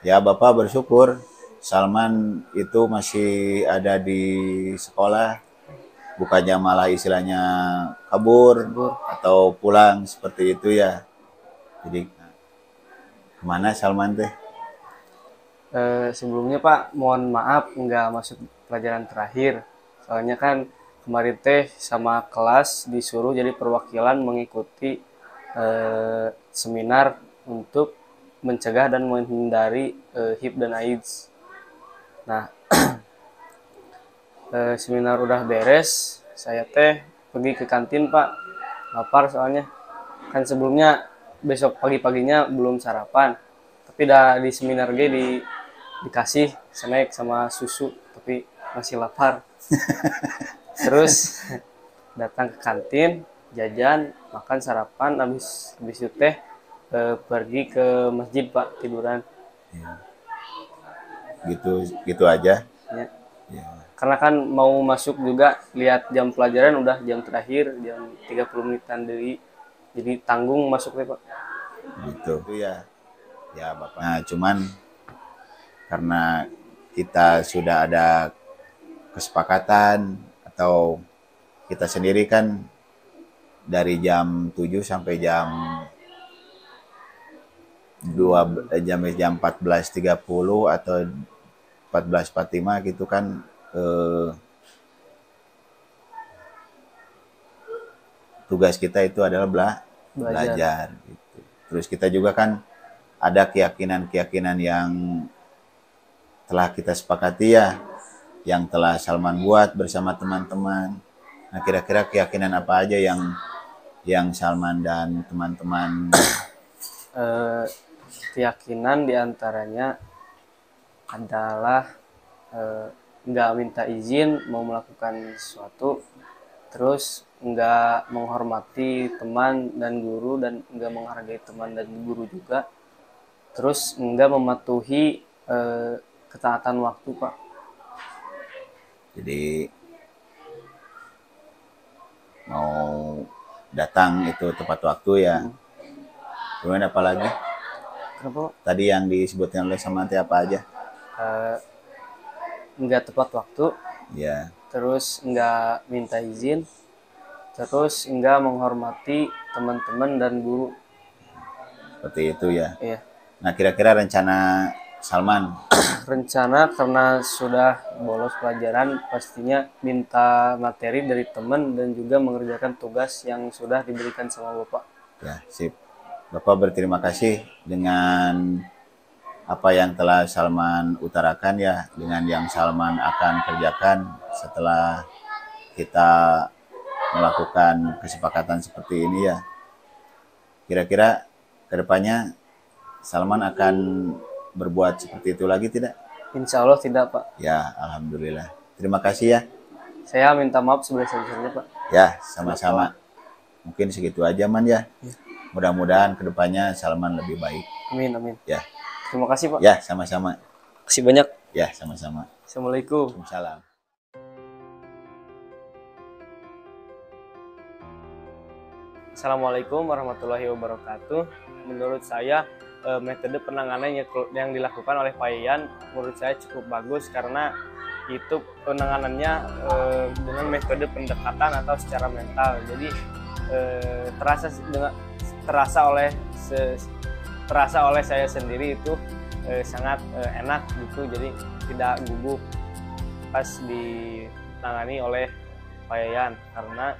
A: Ya, Bapak bersyukur Salman itu masih ada di sekolah, bukannya malah istilahnya kabur atau pulang seperti itu ya. Jadi kemana Salman teh?
G: Sebelumnya Pak, mohon maaf nggak masuk pelajaran terakhir. Soalnya kan kemarin teh sama kelas disuruh jadi perwakilan mengikuti seminar untuk mencegah dan menghindari HIV dan AIDS. Nah, seminar udah beres, saya teh pergi ke kantin Pak. Lapar soalnya. Kan sebelumnya besok pagi-paginya belum sarapan. Tapi dah di seminar dikasih snack sama susu, tapi masih lapar. Terus datang ke kantin, jajan, makan sarapan, habis itu teh pergi ke masjid Pak, tiduran.
A: Ya. Gitu aja.
G: Ya.
A: Ya.
G: Karena kan mau masuk juga, lihat jam pelajaran udah jam terakhir, jam 30 menitan dari, jadi tanggung masuknya Pak.
A: Gitu ya. Ya Bapak. Nah, cuman karena kita sudah ada kesepakatan atau kita sendiri kan dari jam 7 sampai jam 14.30 atau 14.45 gitu kan tugas kita itu adalah belajar gitu. Terus kita juga kan ada keyakinan-keyakinan yang telah kita sepakati ya, yang telah Salman buat bersama teman-teman. Nah, kira-kira keyakinan apa aja yang Salman dan teman-teman
G: keyakinan diantaranya adalah nggak minta izin mau melakukan sesuatu, terus nggak menghormati teman dan guru, dan nggak menghargai teman dan guru juga, terus nggak mematuhi ketaatan waktu Pak.
A: Jadi mau datang itu tepat waktu ya. Kemudian apa lagi?
G: Kenapa Pak?
A: Tadi yang disebutkan oleh Samantha apa aja?
G: Nggak tepat waktu,
A: Ya.
G: terus nggak minta izin, terus nggak menghormati teman-teman dan guru.
A: Seperti itu ya.
G: Iya.
A: Nah, kira-kira rencana Salman
G: Rencana karena sudah bolos pelajaran, pastinya minta materi dari teman dan juga mengerjakan tugas yang sudah diberikan sama Bapak.
A: ya, sip. Bapak berterima kasih dengan apa yang telah Salman utarakan ya, dengan yang Salman akan kerjakan setelah kita melakukan kesepakatan seperti ini ya. Kira-kira kedepannya Salman akan berbuat seperti itu lagi tidak?
G: Insya Allah tidak Pak.
A: Ya, alhamdulillah. Terima kasih ya.
G: Saya minta maaf sebesar-besarnya Pak.
A: Ya, sama-sama. Mungkin segitu aja Man ya. Mudah-mudahan kedepannya Salman lebih baik.
G: Amin, amin.
A: Ya.
G: Terima kasih Pak.
A: Ya, sama-sama.
G: Terima kasih banyak.
A: Ya, sama-sama.
G: Assalamualaikum.
A: Waalaikumsalam.
G: Assalamualaikum warahmatullahi wabarakatuh. Menurut saya metode penanganan yang dilakukan oleh Pak Yayan menurut saya cukup bagus, karena itu penanganannya dengan metode pendekatan atau secara mental. Jadi terasa oleh saya sendiri itu sangat enak gitu. Jadi tidak gugup pas ditangani oleh Pak Yayan, karena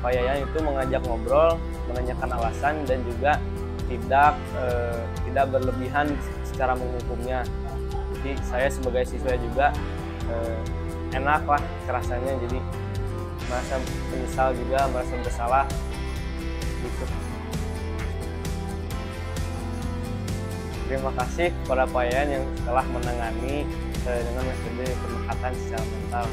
G: Pak Yayan itu mengajak ngobrol, menanyakan alasan, dan juga tidak berlebihan secara menghukumnya. Jadi saya sebagai siswa juga enak lah rasanya, jadi merasa menyesal juga, merasa bersalah gitu. Terima kasih kepada Pak Yayan yang telah menangani dengan metode pendekatan secara mental.